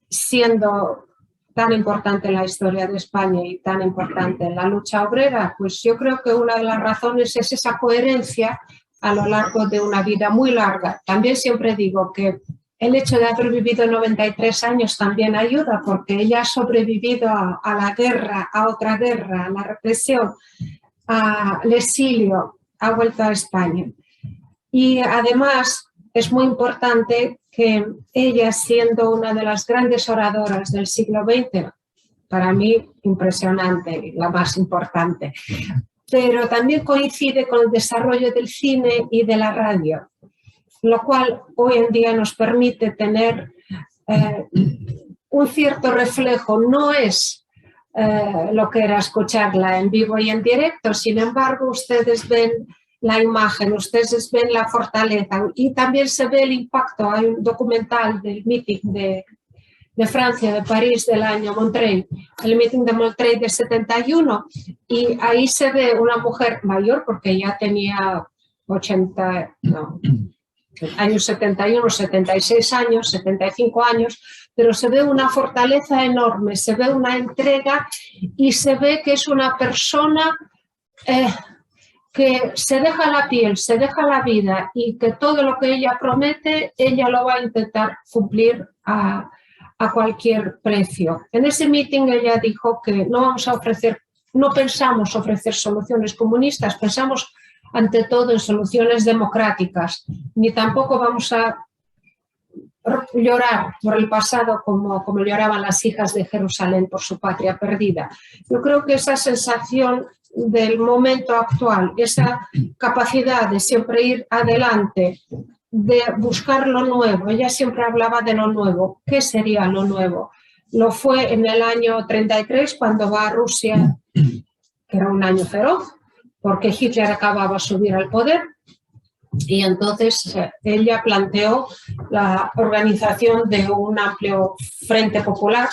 siendo tan importante en la historia de España y tan importante en la lucha obrera, pues yo creo que una de las razones es esa coherencia a lo largo de una vida muy larga. También siempre digo que el hecho de haber vivido 93 años también ayuda, porque ella ha sobrevivido a la guerra, a otra guerra, a la represión, al exilio, ha vuelto a España. Y además es muy importante que ella, siendo una de las grandes oradoras del siglo XX, para mí impresionante, la más importante, pero también coincide con el desarrollo del cine y de la radio, lo cual hoy en día nos permite tener un cierto reflejo. No es lo que era escucharla en vivo y en directo, sin embargo ustedes ven la imagen, ustedes ven la fortaleza y también se ve el impacto. Hay un documental del meeting de Francia, de París, del año Montreuil, el meeting de Montreuil de 71, y ahí se ve una mujer mayor, porque ya tenía 71, 76 años, 75 años, pero se ve una fortaleza enorme, se ve una entrega y se ve que es una persona que se deja la piel, se deja la vida, y que todo lo que ella promete, ella lo va a intentar cumplir a cualquier precio. En ese meeting ella dijo que no pensamos ofrecer soluciones comunistas, pensamos ante todo en soluciones democráticas, ni tampoco vamos a llorar por el pasado como lloraban las hijas de Jerusalén por su patria perdida. Yo creo que esa sensación del momento actual, esa capacidad de siempre ir adelante, de buscar lo nuevo, ella siempre hablaba de lo nuevo. ¿Qué sería lo nuevo? Lo fue en el año 33 cuando va a Rusia, que era un año feroz, porque Hitler acababa de subir al poder. Y entonces ella planteó la organización de un amplio frente popular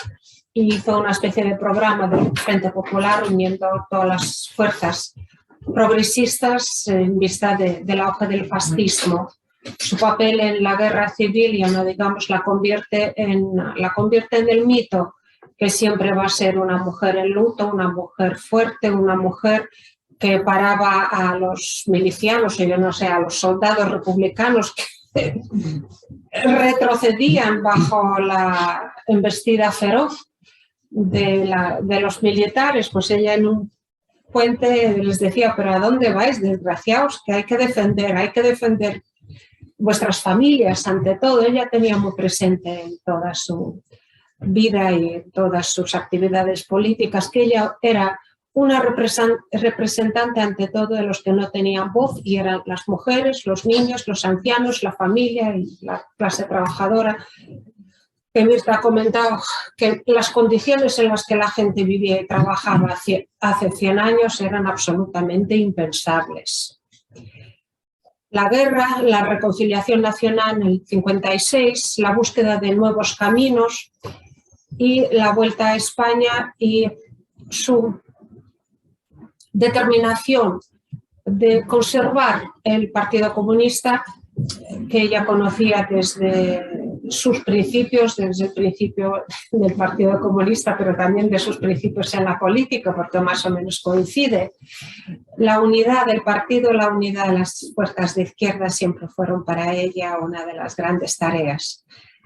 y hizo una especie de programa del Frente Popular uniendo todas las fuerzas progresistas en vista del auge del fascismo. Su papel en la guerra civil, ya no digamos, la convierte en el mito que siempre va a ser una mujer en luto, una mujer fuerte, una mujer que paraba a los milicianos, o yo no sé, a los soldados republicanos que retrocedían bajo la embestida feroz de los militares. Pues ella en un puente les decía, pero ¿a dónde vais, desgraciados? Que hay que defender vuestras familias ante todo. Ella tenía muy presente en toda su vida y en todas sus actividades políticas que ella era una representante ante todo de los que no tenían voz, y eran las mujeres, los niños, los ancianos, la familia y la clase trabajadora. Que Mirta ha comentado que las condiciones en las que la gente vivía y trabajaba hace 100 años eran absolutamente impensables. La guerra, la reconciliación nacional en el 56, la búsqueda de nuevos caminos y la vuelta a España y su determinación de conservar el Partido Comunista que ella conocía desde sus principios, desde el principio del Partido Comunista, pero también de sus principios en la política, porque más o menos coincide. La unidad del partido, la unidad de las fuerzas de izquierda siempre fueron para ella una de las grandes tareas.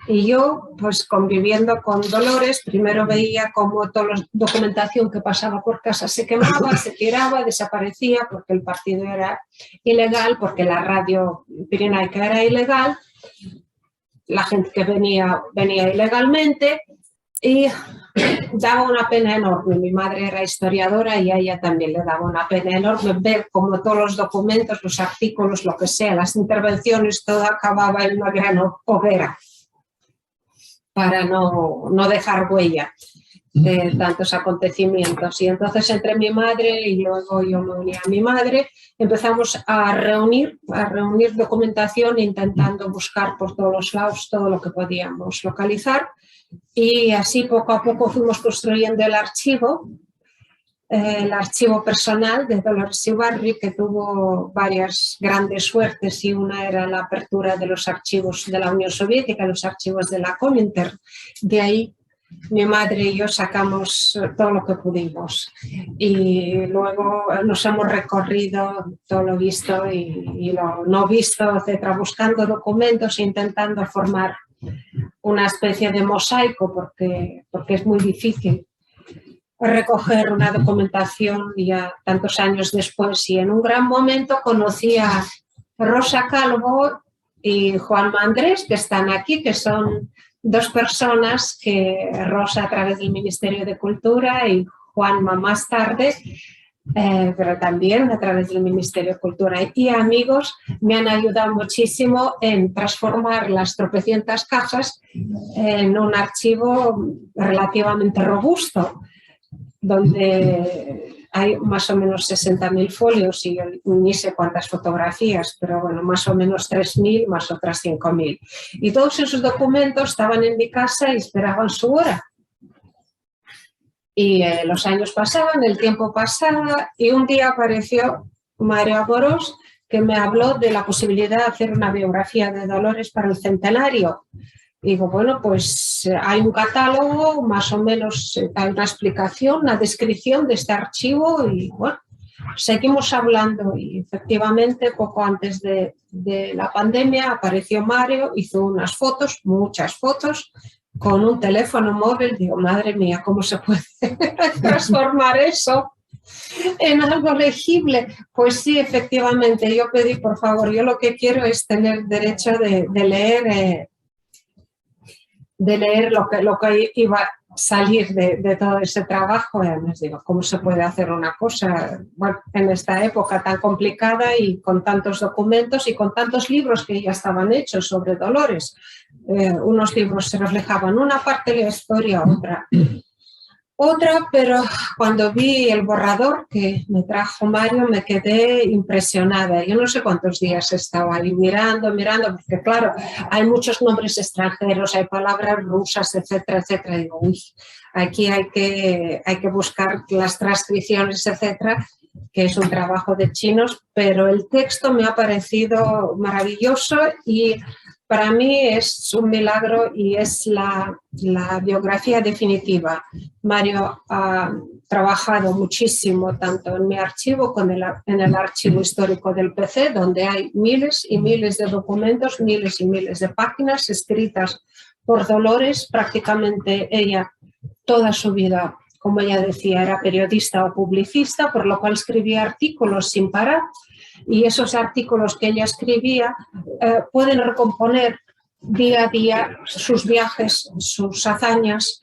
Y yo, pues conviviendo con Dolores, primero veía cómo toda la documentación que pasaba por casa se quemaba, se tiraba, desaparecía, porque el partido era ilegal, porque la radio pirenaica era ilegal, la gente que venía ilegalmente, y daba una pena enorme. Mi madre era historiadora y a ella también le daba una pena enorme ver cómo todos los documentos, los artículos, lo que sea, las intervenciones, todo acababa en una gran hoguera, para no dejar huella de tantos acontecimientos. Y entonces entre mi madre y luego yo me uní a mi madre, empezamos a reunir documentación, intentando buscar por todos los lados todo lo que podíamos localizar, y así poco a poco fuimos construyendo el archivo personal de Dolores Ibarri, que tuvo varias grandes suertes, y una era la apertura de los archivos de la Unión Soviética, los archivos de la Comintern. De ahí mi madre y yo sacamos todo lo que pudimos, y luego nos hemos recorrido todo lo visto y lo no visto, etcétera, buscando documentos, intentando formar una especie de mosaico, porque es muy difícil recoger una documentación ya tantos años después. Y en un gran momento conocí a Rosa Calvo y Juanma Andrés, que están aquí, que son dos personas que Rosa a través del Ministerio de Cultura y Juanma más tarde, pero también a través del Ministerio de Cultura, y amigos, me han ayudado muchísimo en transformar las tropecientas cajas en un archivo relativamente robusto, donde hay más o menos 60.000 folios y yo ni sé cuántas fotografías, pero bueno, más o menos 3.000 más otras 5.000. Y todos esos documentos estaban en mi casa y esperaban su hora. Y los años pasaban, el tiempo pasaba, y un día apareció Mario Amorós, que me habló de la posibilidad de hacer una biografía de Dolores para el centenario. Digo, bueno, pues hay un catálogo, más o menos hay una explicación, una descripción de este archivo, y bueno, seguimos hablando. Y efectivamente, poco antes de la pandemia apareció Mario, hizo unas fotos, muchas fotos, con un teléfono móvil. Digo, madre mía, ¿cómo se puede transformar eso en algo legible? Pues sí, efectivamente, yo pedí, por favor, yo lo que quiero es tener derecho de leer de leer lo que iba a salir de todo ese trabajo. Y además digo, ¿cómo se puede hacer una cosa en esta época tan complicada y con tantos documentos y con tantos libros que ya estaban hechos sobre Dolores? Unos libros se reflejaban una parte de la historia, otra, pero cuando vi el borrador que me trajo Mario me quedé impresionada. Yo no sé cuántos días estaba ahí mirando, porque claro, hay muchos nombres extranjeros, hay palabras rusas, etcétera, etcétera. Digo, uy, aquí hay que buscar las transcripciones, etcétera, que es un trabajo de chinos, pero el texto me ha parecido maravilloso y para mí es un milagro y es la biografía definitiva. Mario ha trabajado muchísimo tanto en mi archivo como en el archivo histórico del PC, donde hay miles y miles de documentos, miles y miles de páginas escritas por Dolores. Prácticamente ella, toda su vida, como ella decía, era periodista o publicista, por lo cual escribía artículos sin parar. Y esos artículos que ella escribía pueden recomponer día a día sus viajes, sus hazañas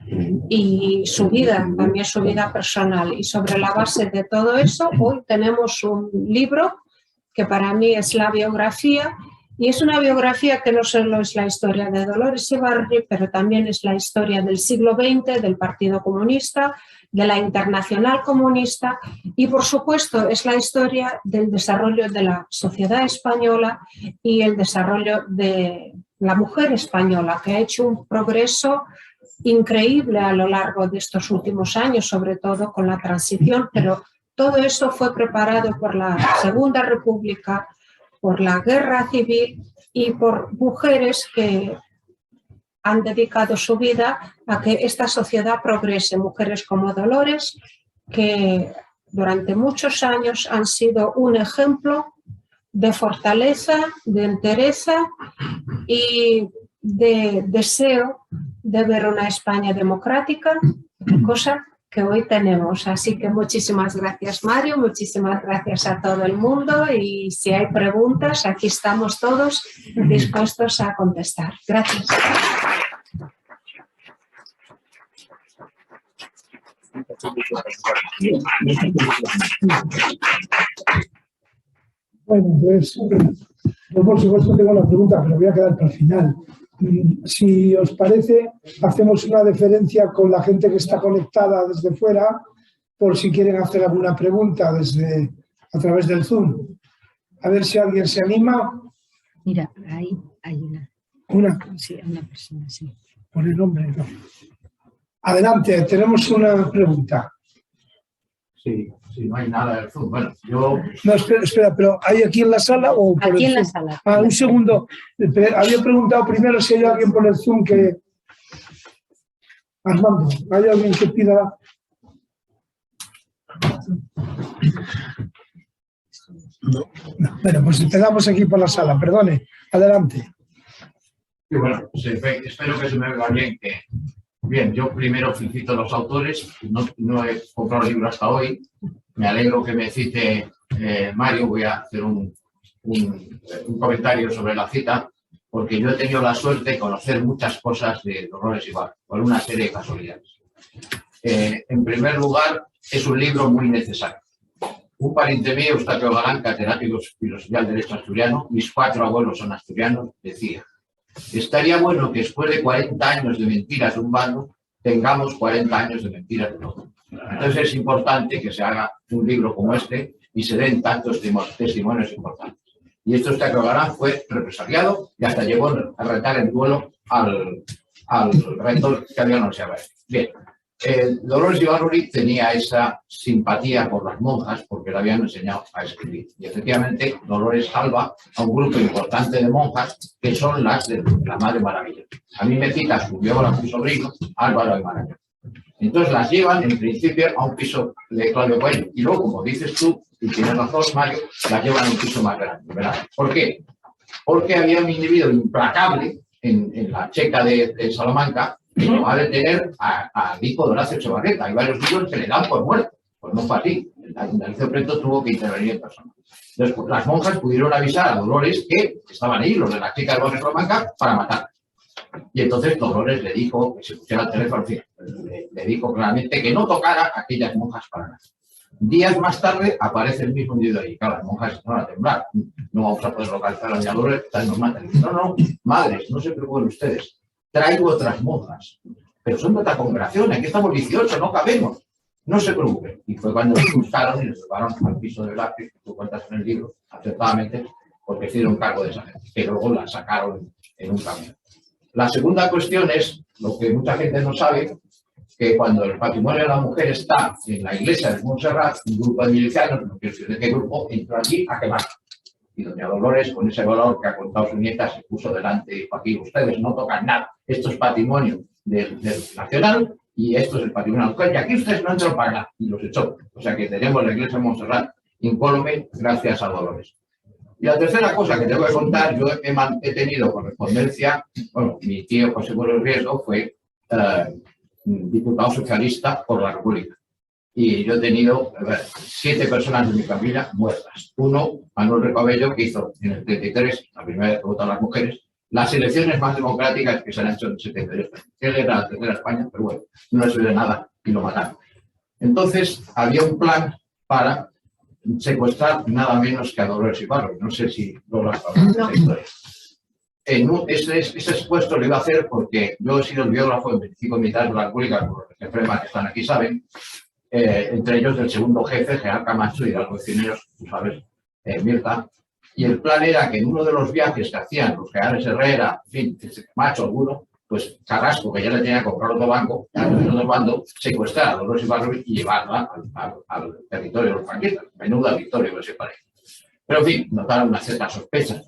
y su vida, también su vida personal. Y sobre la base de todo eso, hoy tenemos un libro que para mí es la biografía, y es una biografía que no solo es la historia de Dolores Ibarri, pero también es la historia del siglo XX, del Partido Comunista, de la Internacional Comunista y, por supuesto, es la historia del desarrollo de la sociedad española y el desarrollo de la mujer española, que ha hecho un progreso increíble a lo largo de estos últimos años, sobre todo con la transición, pero todo eso fue preparado por la Segunda República, por la Guerra Civil y por mujeres que han dedicado su vida a que esta sociedad progrese. Mujeres como Dolores, que durante muchos años han sido un ejemplo de fortaleza, de entereza y de deseo de ver una España democrática, cosa que hoy tenemos. Así que muchísimas gracias, Mario, muchísimas gracias a todo el mundo, y si hay preguntas, aquí estamos todos dispuestos a contestar. Gracias. Bueno, pues yo por supuesto tengo la pregunta, pero voy a quedar para el final. Si os parece, hacemos una deferencia con la gente que está conectada desde fuera, por si quieren hacer alguna pregunta a través del Zoom. A ver si alguien se anima. Mira, ahí hay una. ¿Una? Sí, una persona, sí. Por el nombre, no. Adelante, tenemos una pregunta. Sí, no hay nada del Zoom. Bueno, yo... No, espera, pero ¿hay aquí en la sala o por aquí el en la Zoom? sala. Ah, un segundo. Había preguntado primero si hay alguien por el Zoom que... Armando, ¿hay alguien que pida...? No. Bueno, pues empezamos aquí por la sala, perdone. Adelante. Sí, bueno, espero que se me vea bien. Bien, yo primero felicito a los autores. No he comprado el libro hasta hoy. Me alegro que me cite Mario. Voy a hacer un comentario sobre la cita, porque yo he tenido la suerte de conocer muchas cosas de Dolores Ibarri, por una serie de casualidades. En primer lugar, es un libro muy necesario. Un pariente mío, Eustaquio Galán, catedrático de Filosofía del Derecho asturiano, mis 4 abuelos son asturianos, decía: estaría bueno que después de 40 años de mentiras de un bando, tengamos 40 años de mentiras del otro. Entonces es importante que se haga un libro como este y se den tantos testimonios importantes. Y esto, Eustaquio Galán fue represaliado y hasta llegó a retar en duelo al rector que había anunciado. Bien. Dolores Ibarri tenía esa simpatía por las monjas porque le habían enseñado a escribir. Y efectivamente Dolores salva a un grupo importante de monjas que son las de la Madre Maravilla. A mí me cita su biógrafo y sobrino, Álvaro de Maravilla. Entonces las llevan en principio a un piso de Claudio Coelho y luego, como dices tú, y tienes razón, Mario, las llevan a un piso más grande, ¿verdad? ¿Por qué? Porque había un individuo implacable en la checa de Salamanca que no va a detener a Nico Doracio Echevarrieta. Hay varios libros que le dan por muerto. Pues no fue así. El Ayuntamiento Preto tuvo que intervenir en persona. Entonces, las monjas pudieron avisar a Dolores que estaban ahí, los de la chica del barrio de Salamanca, para matar. Y entonces Dolores le dijo que se pusiera al teléfono, le dijo claramente que no tocara a aquellas monjas para nada. Días más tarde aparece el mismo individuo ahí. Claro, las monjas están a temblar. No vamos a poder localizar a doña Dolores, nos matan. No, madres, no se preocupen ustedes. Traigo otras monjas. Pero son de otra congregación, aquí estamos 18, no cabemos. No se preocupen. Y fue cuando los buscaron y les llevaron al piso de Velázquez, que tú cuentas en el libro, acertadamente, porque hicieron cargo de esa gente, que luego la sacaron en un camión. La segunda cuestión es, lo que mucha gente no sabe, que cuando el patrimonio de la mujer está en la iglesia de Montserrat, un grupo de milicianos, no quiero decir de qué grupo, entró allí a quemar. Y doña Dolores, con ese valor que ha contado su nieta, se puso delante y dijo: aquí ustedes no tocan nada, esto es patrimonio del nacional y esto es el patrimonio de la mujer, y aquí ustedes no entran para nada. Y los echó. O sea que tenemos la iglesia de Montserrat incólume gracias a Dolores. Y la tercera cosa que tengo que contar, yo he tenido correspondencia, bueno, mi tío José Moro Riesgo fue diputado socialista por la República. Y yo he tenido 7 personas de mi familia muertas. Uno, Manuel Recabello, que hizo en el 33, la primera vez que votaron las mujeres, las elecciones más democráticas que se han hecho en el 73. Él era la tercera España, pero bueno, no le sirve de nada y lo mataron. Entonces, había un plan para secuestrar nada menos que a Dolores Ibarra. No sé si lo has hablado de esa historia. Ese secuestro lo iba a hacer porque yo he sido el biógrafo de 25 militares de la República, como los enfermas que están aquí saben, entre ellos del segundo jefe, general Camacho, y de los vecineros, tú sabes, Mirta. Y el plan era que en uno de los viajes que hacían los generales Herrera, en fin, Camacho, alguno, pues Carrasco, que ya le tenía comprado otro banco, otro bando, secuestrar a Dolores Ibarra y llevarla al territorio de los franquistas. Menuda victoria, me parece. Pero en fin, notaron una cierta sospecha.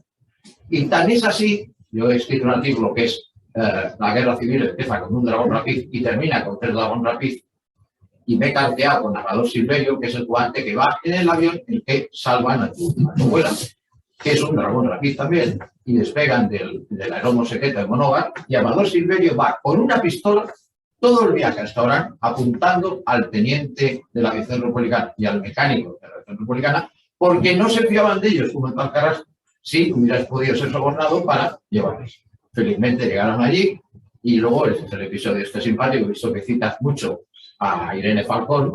Y tan es así, yo he escrito un artículo que es la guerra civil empieza con un dragón rapiz y termina con 3 dragones rapiz, y me he carteado con Amador Silverio, que es el guante que va en el avión en que salvan a tu abuela, que es un dragón rapiz también, y despegan del aeródromo secreto de Monóvar, y Amador Silverio va con una pistola todo el viaje hasta Orán apuntando al teniente de la aviación republicana y al mecánico de la aviación republicana, porque no se fiaban de ellos, como en Palcarras, si hubieras podido ser sobornado para llevarles. Felizmente llegaron allí y luego es el episodio este simpático, visto que citas mucho a Irene Falcón,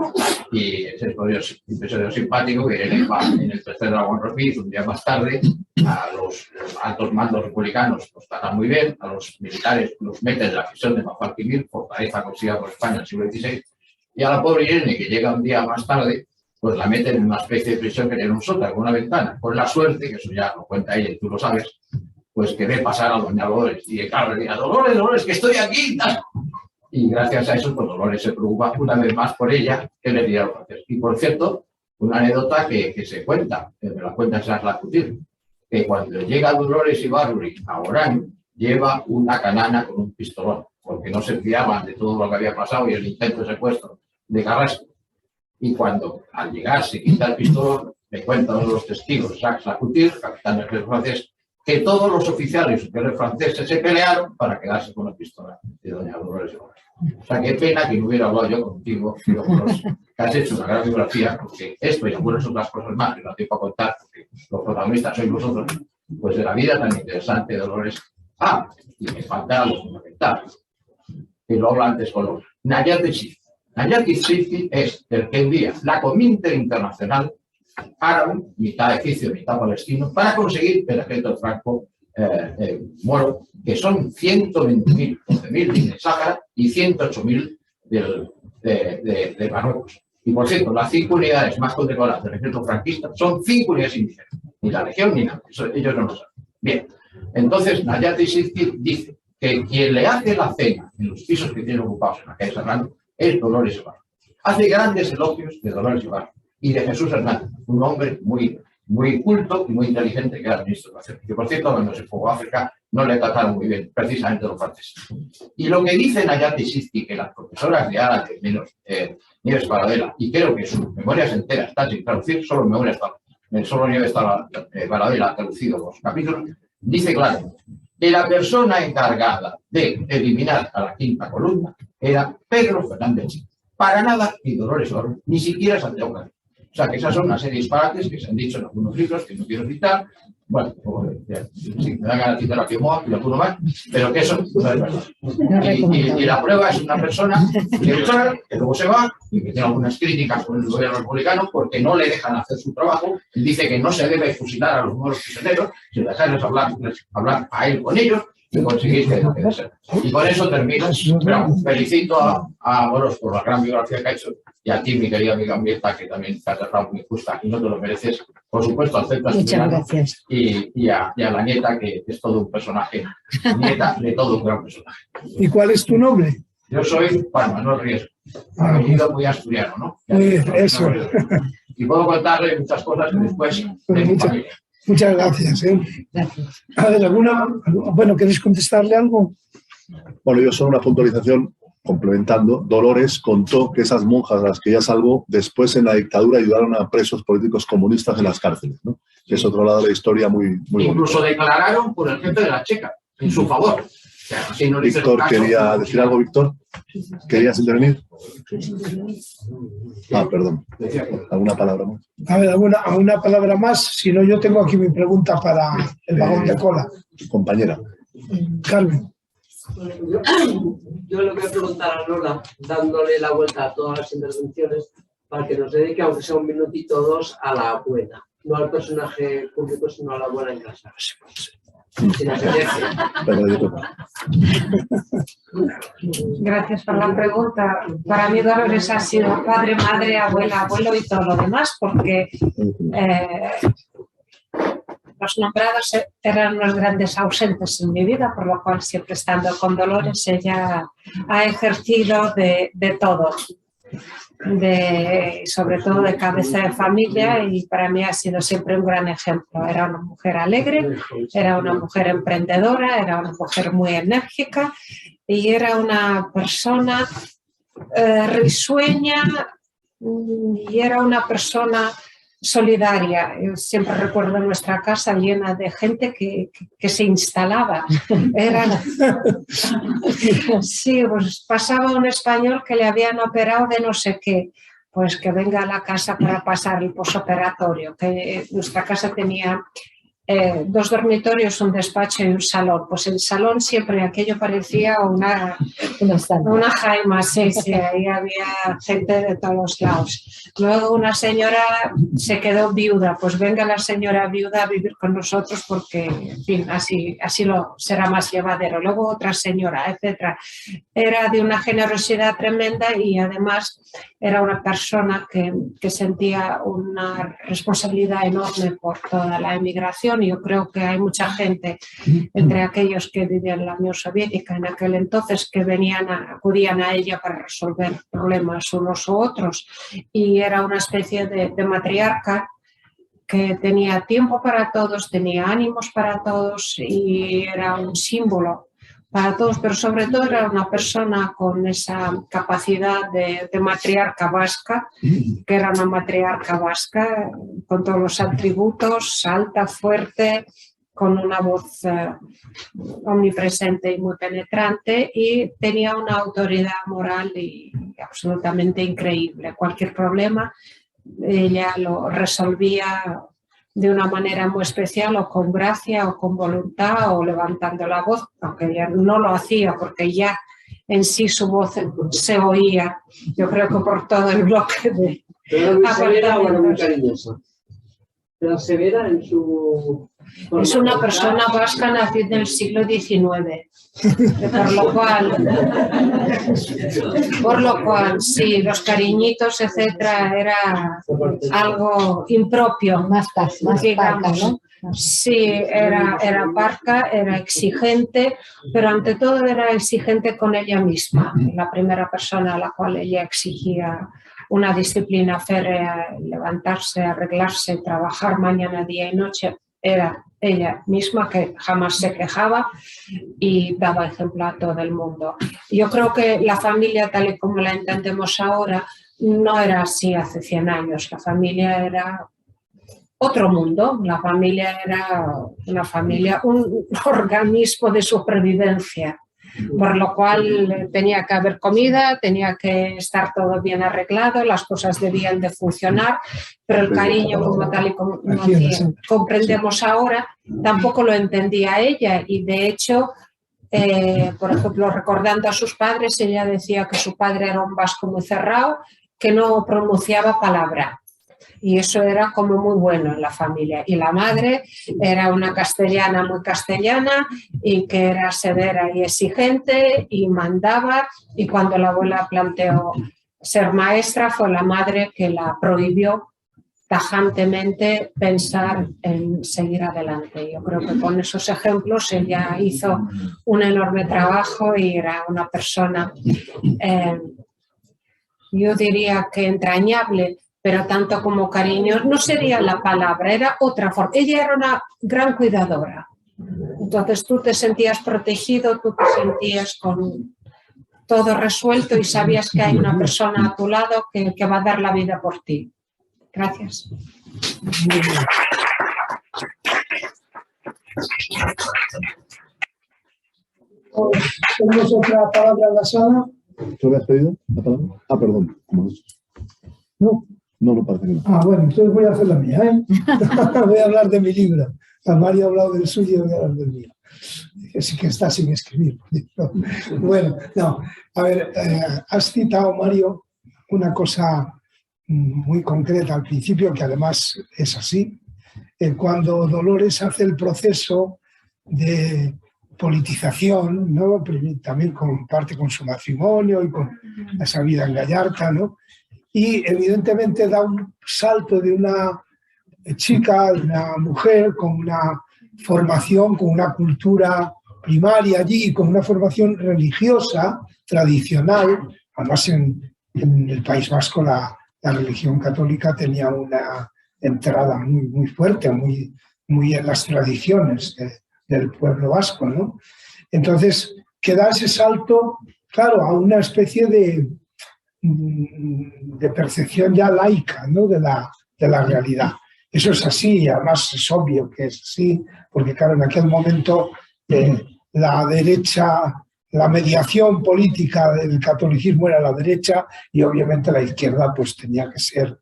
y ese episodio simpático que Irene va en el tercer dragón rapiz un día más tarde, a los altos mandos republicanos los tratan muy bien, a los militares los meten en la prisión de Mafalquimir, fortaleza conseguida por España en el siglo XVI, y a la pobre Irene, que llega un día más tarde, pues la meten en una especie de prisión que tiene un sótano, con una ventana, con la suerte, que eso ya lo cuenta ella y tú lo sabes, pues que ve pasar a doña Dolores, y claro, le diga: Dolores, Dolores, que estoy aquí, y gracias a eso, pues Dolores se preocupa una vez más por ella, que le diría a los franceses. Y por cierto, una anécdota que se cuenta, que me la cuenta Charles Couture, que cuando llega Dolores Ibarruri a Orán, lleva una canana con un pistolón, porque no se fiaban de todo lo que había pasado y el intento de secuestro de Carrasco. Y cuando al llegar se quita el pistolón, le cuentan uno de los testigos, Jacques Lacouture, capitán del ejército francés, que todos los oficiales y superiores franceses se pelearon para quedarse con la pistola de doña Dolores Ibarra. O sea, qué pena que no hubiera hablado yo contigo, que has hecho una gran biografía, porque esto y algunas otras cosas más que no tengo para contar, porque los protagonistas sois vosotros, pues de la vida tan interesante de Dolores. Ah, y me falta algo fundamental, que lo hablo antes con los Nayati Siffi. Nayati Siffi es el que envía la Comintern Internacional árabe, mitad egipcio, mitad palestino, para conseguir el ejército de Franco Moro, que son 120.000, 11.000 de Sáhara y 108.000 de Marruecos. Y por cierto, las 5 unidades más condecoradas del ejército franquista son 5 unidades indígenas, ni la legión ni nada, eso ellos no lo saben. Bien, entonces Nayati Siffi dice que quien le hace la cena en los pisos que tienen ocupados en la calle Serrano es Dolores Ibarra. Hace grandes elogios de Dolores Ibarra y de Jesús Hernández, un hombre muy culto y muy inteligente que era ministro de Educación. Que por cierto, cuando se fue a África no le trataron muy bien, precisamente los franceses. Y lo que dice Nayati Siffi, que las profesoras de árabe, menos Nieves Paradela, y creo que sus memorias enteras están sin traducir, solo Nieves Paradela ha traducido los capítulos, dice claro que la persona encargada de eliminar a la quinta columna era Pedro Fernández Chico. Para nada, y Dolores Ibarra ni siquiera se atrevió a hablar. sea, que esas son una serie de disparates que se han dicho en algunos libros que no quiero citar. Bueno, si me da ganas de citar a Piemoa, y lo juro mal, pero que eso no es verdad. Y la prueba es una persona neutral que luego se va y que tiene algunas críticas con el gobierno republicano porque no le dejan hacer su trabajo. Él dice que no se debe fusilar a los nuevos prisioneros, sino dejarles hablar a él con ellos y conseguir que deje de ser. Y con eso termino. Pero felicito a Moros por la gran biografía que ha hecho y a ti, mi querida amiga Mirta, que también te ha tratado muy justa y no te lo mereces. Por supuesto, aceptas. Muchas gracias. Y a la nieta, que es todo un personaje, nieta de todo un gran personaje. ¿Y cuál es tu nombre? Yo soy Juan Manuel Riesgo, apellido muy asturiano, ¿no? Muy bien, eso. Y puedo contarle muchas cosas que después de mi familia. Muchas gracias. Gracias. A ver, bueno, ¿queréis contestarle algo? Bueno, yo solo una puntualización complementando. Dolores contó que esas monjas a las que ella salvó después en la dictadura ayudaron a presos políticos comunistas en las cárceles, ¿no? Que es otro lado de la historia muy Incluso declararon por el jefe de la Checa, en su favor. O sea, si no le hicieron Víctor, caso, ¿quería decir algo, Víctor? ¿Querías intervenir? Perdón. ¿Alguna palabra más? A ver, ¿alguna palabra más? Si no, yo tengo aquí mi pregunta para el vagón de cola. Compañera. Carmen. Yo le voy a preguntar a Lola, dándole la vuelta a todas las intervenciones, para que nos dedique, aunque sea un minutito o dos, a la abuela. No al personaje público, sino a la abuela en casa. Si le apetece. Gracias por la pregunta. Para mí Dolores ha sido padre, madre, abuela, abuelo y todo lo demás, porque los nombrados eran los grandes ausentes en mi vida, por lo cual siempre estando con Dolores ella ha ejercido de todo, sobre todo de cabeza de familia, y para mí ha sido siempre un gran ejemplo. Era una mujer alegre, era una mujer emprendedora, era una mujer muy enérgica y era una persona risueña y era una persona solidaria. Yo siempre recuerdo nuestra casa llena de gente que se instalaba. Sí, pues pasaba un español que le habían operado de no sé qué, pues que venga a la casa para pasar el posoperatorio, que nuestra casa tenía 2 dormitorios, un despacho y un salón. Pues el salón siempre aquello parecía una jaima, sí, ahí había gente de todos los lados. Luego una señora se quedó viuda, pues venga la señora viuda a vivir con nosotros porque, en fin, así lo será más llevadero. Luego otra señora, etcétera. Era de una generosidad tremenda y además era una persona que sentía una responsabilidad enorme por toda la emigración. Yo creo que hay mucha gente entre aquellos que vivían en la Unión Soviética en aquel entonces que acudían a ella para resolver problemas unos u otros, y era una especie de matriarca que tenía tiempo para todos, tenía ánimos para todos y era un símbolo para todos, pero sobre todo era una persona con esa capacidad de matriarca vasca, que era una matriarca vasca con todos los atributos, alta, fuerte, con una voz omnipresente y muy penetrante, y tenía una autoridad moral y absolutamente increíble. Cualquier problema ella lo resolvía de una manera muy especial, o con gracia, o con voluntad, o levantando la voz, aunque ella no lo hacía porque ya en sí su voz se oía, yo creo que por todo el bloque de... Pero muy severa o muy cariñosa. Pero severa en su... Es una persona vasca nacida en el siglo XIX, por lo cual, sí, los cariñitos, etcétera, era algo impropio. Más parca, ¿no? Sí, era parca, era exigente, pero ante todo era exigente con ella misma. La primera persona a la cual ella exigía una disciplina férrea, levantarse, arreglarse, trabajar mañana, día y noche, era ella misma, que jamás se quejaba y daba ejemplo a todo el mundo. Yo creo que la familia, tal y como la entendemos ahora, no era así hace 100 años. La familia era otro mundo. La familia era una familia, un organismo de supervivencia. por lo cual tenía que haber comida, tenía que estar todo bien arreglado, las cosas debían de funcionar, pero el cariño como tal y como comprendemos ahora, tampoco lo entendía ella y de hecho, por ejemplo, recordando a sus padres, ella decía que su padre era un vasco muy cerrado, que no pronunciaba palabra. Y eso era como muy bueno en la familia. Y la madre era una castellana muy castellana y que era severa y exigente y mandaba. Y cuando la abuela planteó ser maestra, fue la madre que la prohibió tajantemente pensar en seguir adelante. Yo creo que con esos ejemplos ella hizo un enorme trabajo y era una persona, yo diría que entrañable, pero tanto como cariño, no sería la palabra, era otra forma. Ella era una gran cuidadora. Entonces tú te sentías protegido, tú te sentías con todo resuelto y sabías que hay una persona a tu lado que va a dar la vida por ti. Gracias. ¿Tenemos otra palabra en la sala? ¿Tú habías pedido la palabra? Ah, perdón. No. No, parece que no. Ah, bueno, entonces voy a hacer la mía, ¿eh? Voy a hablar de mi libro. Mario ha hablado del suyo, voy a hablar del mío. Sí que está sin escribir. Bueno, no. A ver, has citado, Mario, una cosa muy concreta al principio, que además es así. Cuando Dolores hace el proceso de politización, ¿no? También comparte con su matrimonio y con esa vida en Gallarta, ¿no? Y evidentemente da un salto de una chica, de una mujer con una formación, con una cultura primaria allí, con una formación religiosa, tradicional. Además en el País Vasco la religión católica tenía una entrada muy fuerte, muy en las tradiciones del pueblo vasco, ¿no? Entonces, que da ese salto, claro, a una especie de percepción ya laica, ¿no? de la realidad. Eso es así, además es obvio que es así, porque claro, en aquel momento la derecha, la mediación política del catolicismo era la derecha y obviamente la izquierda pues tenía que ser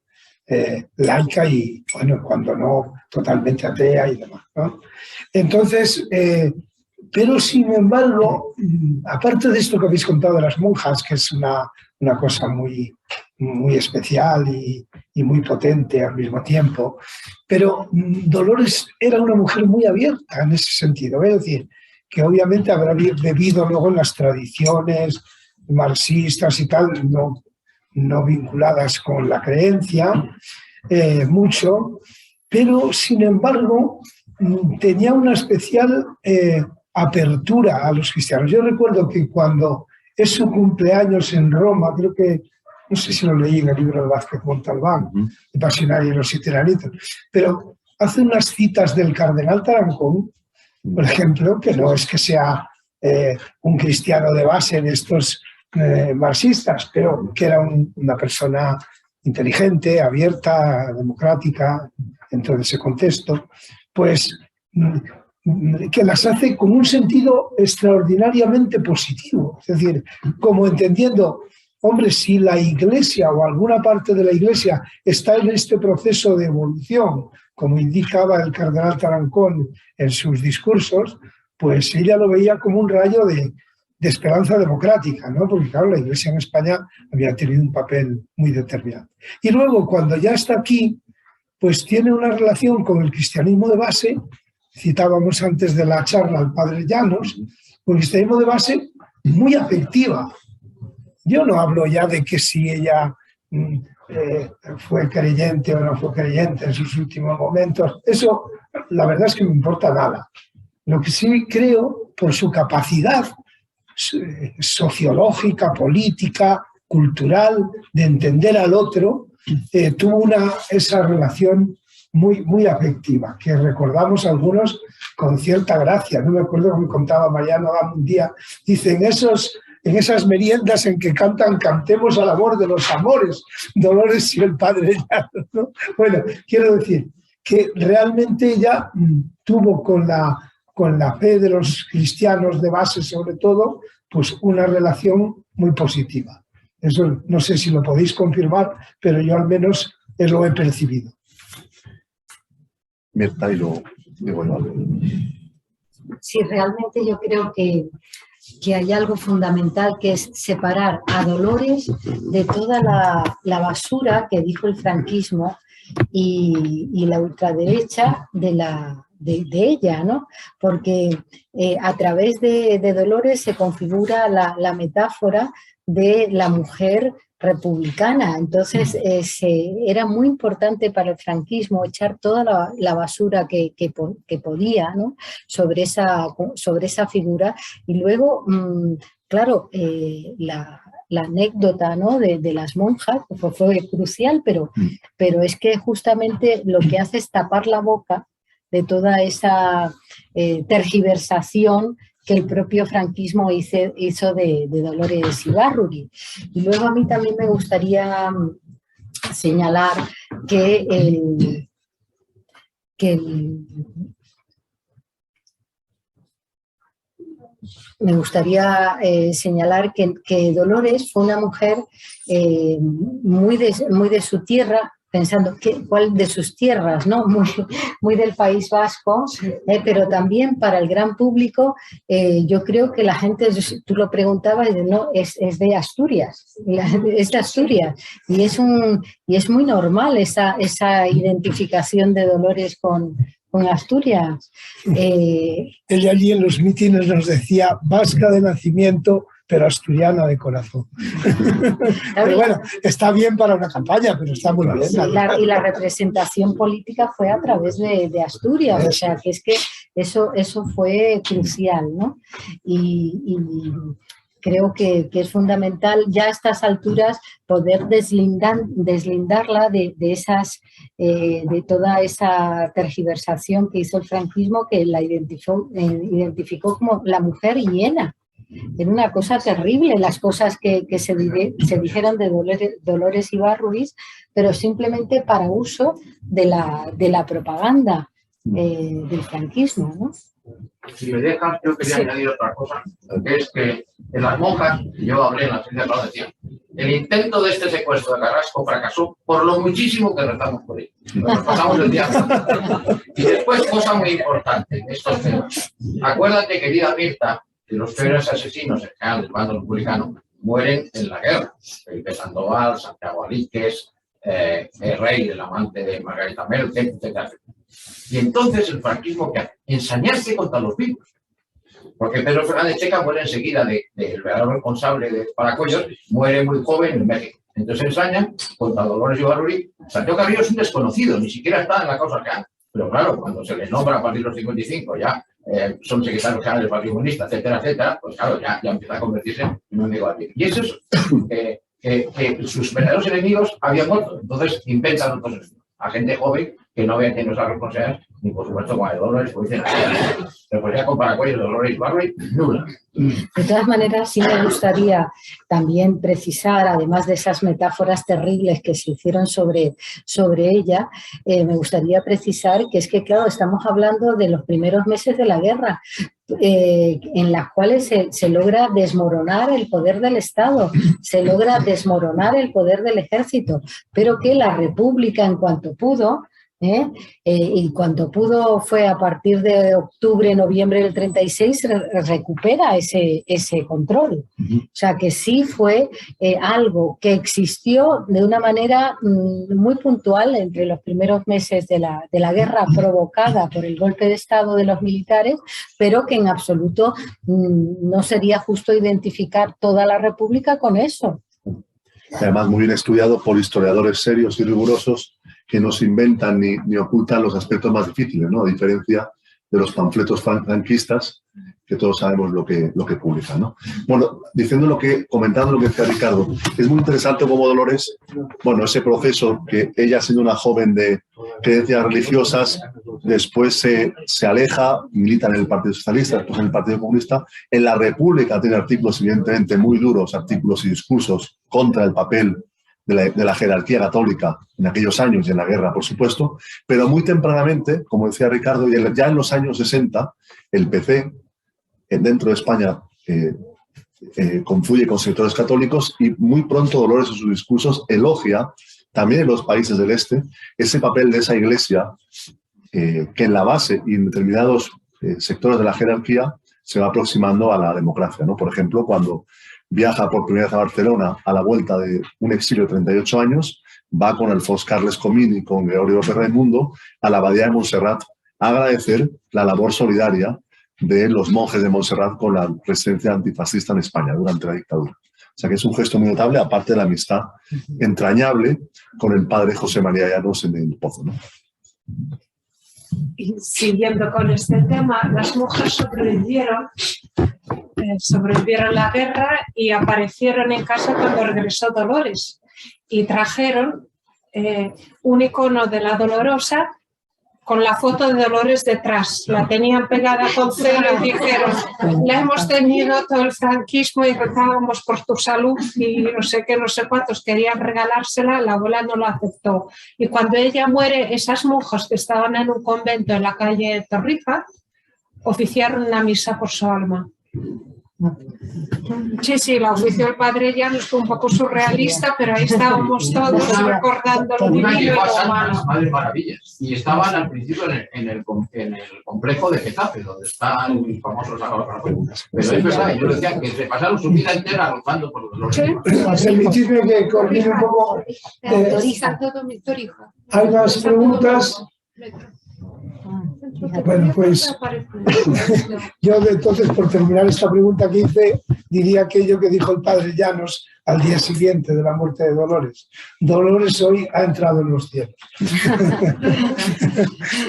laica y, bueno, cuando no, totalmente atea y demás, ¿no? Entonces, pero sin embargo, aparte de esto que habéis contado de las monjas, que es una cosa muy especial y muy potente al mismo tiempo, pero Dolores era una mujer muy abierta en ese sentido, es decir, que obviamente habrá bebido luego en las tradiciones marxistas y tal, no vinculadas con la creencia mucho, pero sin embargo tenía una especial apertura a los cristianos. Yo recuerdo que cuando es su cumpleaños en Roma, creo que, no sé si lo leí en el libro de Vázquez Montalbán, de Pasionario y los Siete Enanitos, pero hace unas citas del cardenal Tarancón, por ejemplo, que no es que sea un cristiano de base de estos marxistas, pero que era una persona inteligente, abierta, democrática, dentro de ese contexto, pues que las hace con un sentido extraordinariamente positivo. Es decir, como entendiendo, hombre, si la Iglesia o alguna parte de la Iglesia está en este proceso de evolución, como indicaba el cardenal Tarancón en sus discursos, pues ella lo veía como un rayo de esperanza democrática, ¿no? Porque claro, la Iglesia en España había tenido un papel muy determinante. Y luego, cuando ya está aquí, pues tiene una relación con el cristianismo de base. Citábamos antes de la charla al padre Llanos, con el cristianismo de base muy afectiva. Yo no hablo ya de que si ella fue creyente o no fue creyente en sus últimos momentos. Eso, la verdad es que me importa nada. Lo que sí creo, por su capacidad sociológica, política, cultural, de entender al otro, tuvo esa relación muy afectiva, que recordamos algunos con cierta gracia. No me acuerdo que me contaba Mariano un día, dice, en esas meriendas en que cantan Cantemos al amor de los amores, Dolores y el padre Llanos, ¿no? Bueno, quiero decir que realmente ella tuvo con la fe de los cristianos de base, sobre todo, pues una relación muy positiva. Eso no sé si lo podéis confirmar, pero yo al menos lo he percibido. Mirta, y lo digo yo. Sí, realmente yo creo que hay algo fundamental, que es separar a Dolores de toda la basura que dijo el franquismo y la ultraderecha de ella, ¿no? Porque a través de Dolores se configura la metáfora de la mujer republicana. Entonces era muy importante para el franquismo echar toda la basura que podía, ¿no? sobre esa figura. Y luego, claro, la anécdota, ¿no? de las monjas fue crucial, pero es que justamente lo que hace es tapar la boca de toda esa tergiversación que el propio franquismo hizo de Dolores Ibárruri. Y luego a mí también me gustaría señalar que me gustaría señalar que Dolores fue una mujer muy de su tierra, pensando cuál de sus tierras, ¿no? Muy del País Vasco, pero también para el gran público. Yo creo que la gente, tú lo preguntabas, no, es de Asturias, es de Asturias, y es muy normal esa identificación de Dolores con Asturias. Ella allí en los mítines nos decía vasca de nacimiento, pero asturiana de corazón. Pero bueno, está bien para una campaña, pero está muy bien. Sí, y la representación política fue a través de Asturias, o sea, que es que eso fue crucial, ¿no? Y creo que es fundamental ya a estas alturas poder deslindarla de toda esa tergiversación que hizo el franquismo, que la identificó como la mujer hiena. Era una cosa terrible las cosas que se dijeron de Dolores Ibárruri, pero simplemente para uso de la propaganda del franquismo, ¿no? Si me dejas, yo quería añadir otra cosa, que es que en las monjas, y yo hablé en la ciencia de la decía, el intento de este secuestro de Carrasco fracasó por lo muchísimo que rezamos por él. Nos pasamos el día. Y después, cosa muy importante, estos temas. Acuérdate, querida Mirta, que los peores asesinos en general del bando republicano mueren en la guerra. Felipe Sandoval, Santiago Alíquez, el rey, el amante de Margarita Merkel, etc. Y entonces el franquismo, ¿qué hace? Ensañarse contra los vivos. Porque Pedro Fernández Checa muere enseguida del verdadero responsable de Paracollos, muere muy joven en México. Entonces ensañan contra Dolores Ibárruri. Santiago Carrillo es un desconocido, ni siquiera está en la causa real. Pero claro, cuando se les nombra a partir de los 55 ya son secretarios generales del Partido Comunista, etcétera, etcétera, pues claro, ya empieza a convertirse en un enemigo al Y es eso, que sus verdaderos enemigos habían muerto. Entonces inventan otros enemigos. A gente joven que no vean que no es la responsabilidad, ni por supuesto con Dolores, pues dicen, pero pues ya con Paracuellos, Dolores Ibárruri, nula. De todas maneras, sí me gustaría también precisar, además de esas metáforas terribles que se hicieron sobre ella, me gustaría precisar que es que, claro, estamos hablando de los primeros meses de la guerra, en las cuales se logra desmoronar el poder del Estado, se logra desmoronar el poder del ejército, pero que la República, en cuanto pudo, y cuando pudo fue a partir de octubre, noviembre del 36, recupera ese control. O sea que sí fue algo que existió de una manera muy puntual entre los primeros meses de la guerra provocada por el golpe de Estado de los militares, pero que en absoluto no sería justo identificar toda la República con eso. Además, muy bien estudiado por historiadores serios y rigurosos que no se inventan ni ocultan los aspectos más difíciles, ¿no? A diferencia de los panfletos franquistas, que todos sabemos lo que publican, ¿no? Bueno, comentando lo que decía Ricardo, es muy interesante cómo Dolores, bueno, ese proceso que ella, siendo una joven de creencias religiosas, después se aleja, milita en el Partido Socialista, después en el Partido Comunista. En la República tiene artículos evidentemente muy duros, artículos y discursos contra el papel de la jerarquía católica en aquellos años y en la guerra, por supuesto, pero muy tempranamente, como decía Ricardo, ya en los años 60, el PC, dentro de España, confluye con sectores católicos y muy pronto Dolores en sus discursos elogia, también en los países del este, ese papel de esa iglesia que en la base y en determinados sectores de la jerarquía se va aproximando a la democracia, ¿no? Por ejemplo, cuando viaja por primera vez a Barcelona a la vuelta de un exilio de 38 años, va con Alfons Carles Comín y con Gregorio López Raimundo a la abadía de Montserrat a agradecer la labor solidaria de los monjes de Montserrat con la resistencia antifascista en España durante la dictadura. O sea que es un gesto muy notable, aparte de la amistad entrañable con el padre José María Llanos en el Pozo, ¿no? Y siguiendo con este tema, las monjas sobrevivieron la guerra y aparecieron en casa cuando regresó Dolores y trajeron un icono de la Dolorosa con la foto de Dolores detrás. La tenían pegada con celo y dijeron, la hemos tenido todo el franquismo y rezábamos por tu salud y no sé qué, no sé cuántos, querían regalársela, la abuela no lo aceptó. Y cuando ella muere, esas monjas que estaban en un convento en la calle Torrija, oficiaron una misa por su alma. Sí, la ofició el padre Llanos, fue un poco surrealista, pero ahí estábamos todos recordando lo divino y lo humano. Madre Maravillas. Y estaban al principio en el complejo de Getafe, donde está el famoso Sagrado Corazón. Pero es verdad, yo decía que se pasaron su vida entera rozando por los dolores. Permitidme que coordine un poco. Hay más preguntas. Bueno, pues yo entonces, por terminar esta pregunta que hice, diría aquello que dijo el padre Llanos al día siguiente de la muerte de Dolores. Dolores hoy ha entrado en los cielos.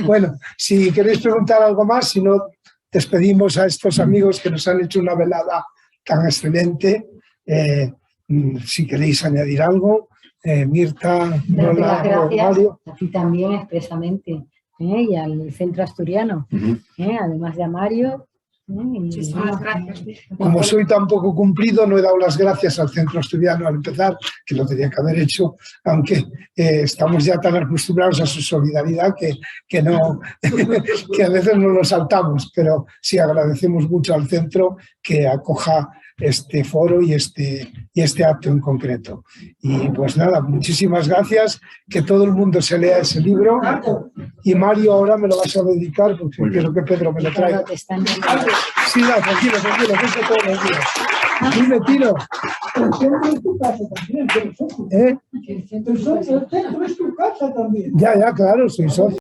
Bueno, si queréis preguntar algo más, si no, despedimos a estos amigos que nos han hecho una velada tan excelente. Si queréis añadir algo, Mirta, Lola, Mario. A ti también expresamente. Y al Centro Asturiano, además de a Mario. Muchísimas gracias. Como soy tan poco cumplido, no he dado las gracias al Centro Asturiano al empezar, que lo tenía que haber hecho, aunque estamos ya tan acostumbrados a su solidaridad que no, que a veces no lo saltamos, pero sí agradecemos mucho al centro que acoja este foro y este acto en concreto. Y pues nada, muchísimas gracias, que todo el mundo se lea ese libro. Y Mario, ahora me lo vas a dedicar porque quiero que Pedro me lo traiga. Sí, no, tranquilo, que eso todos los días. Dime, Tino. El centro es tu casa también. ¿Eh? El centro es tu casa también. Ya, claro, soy socio.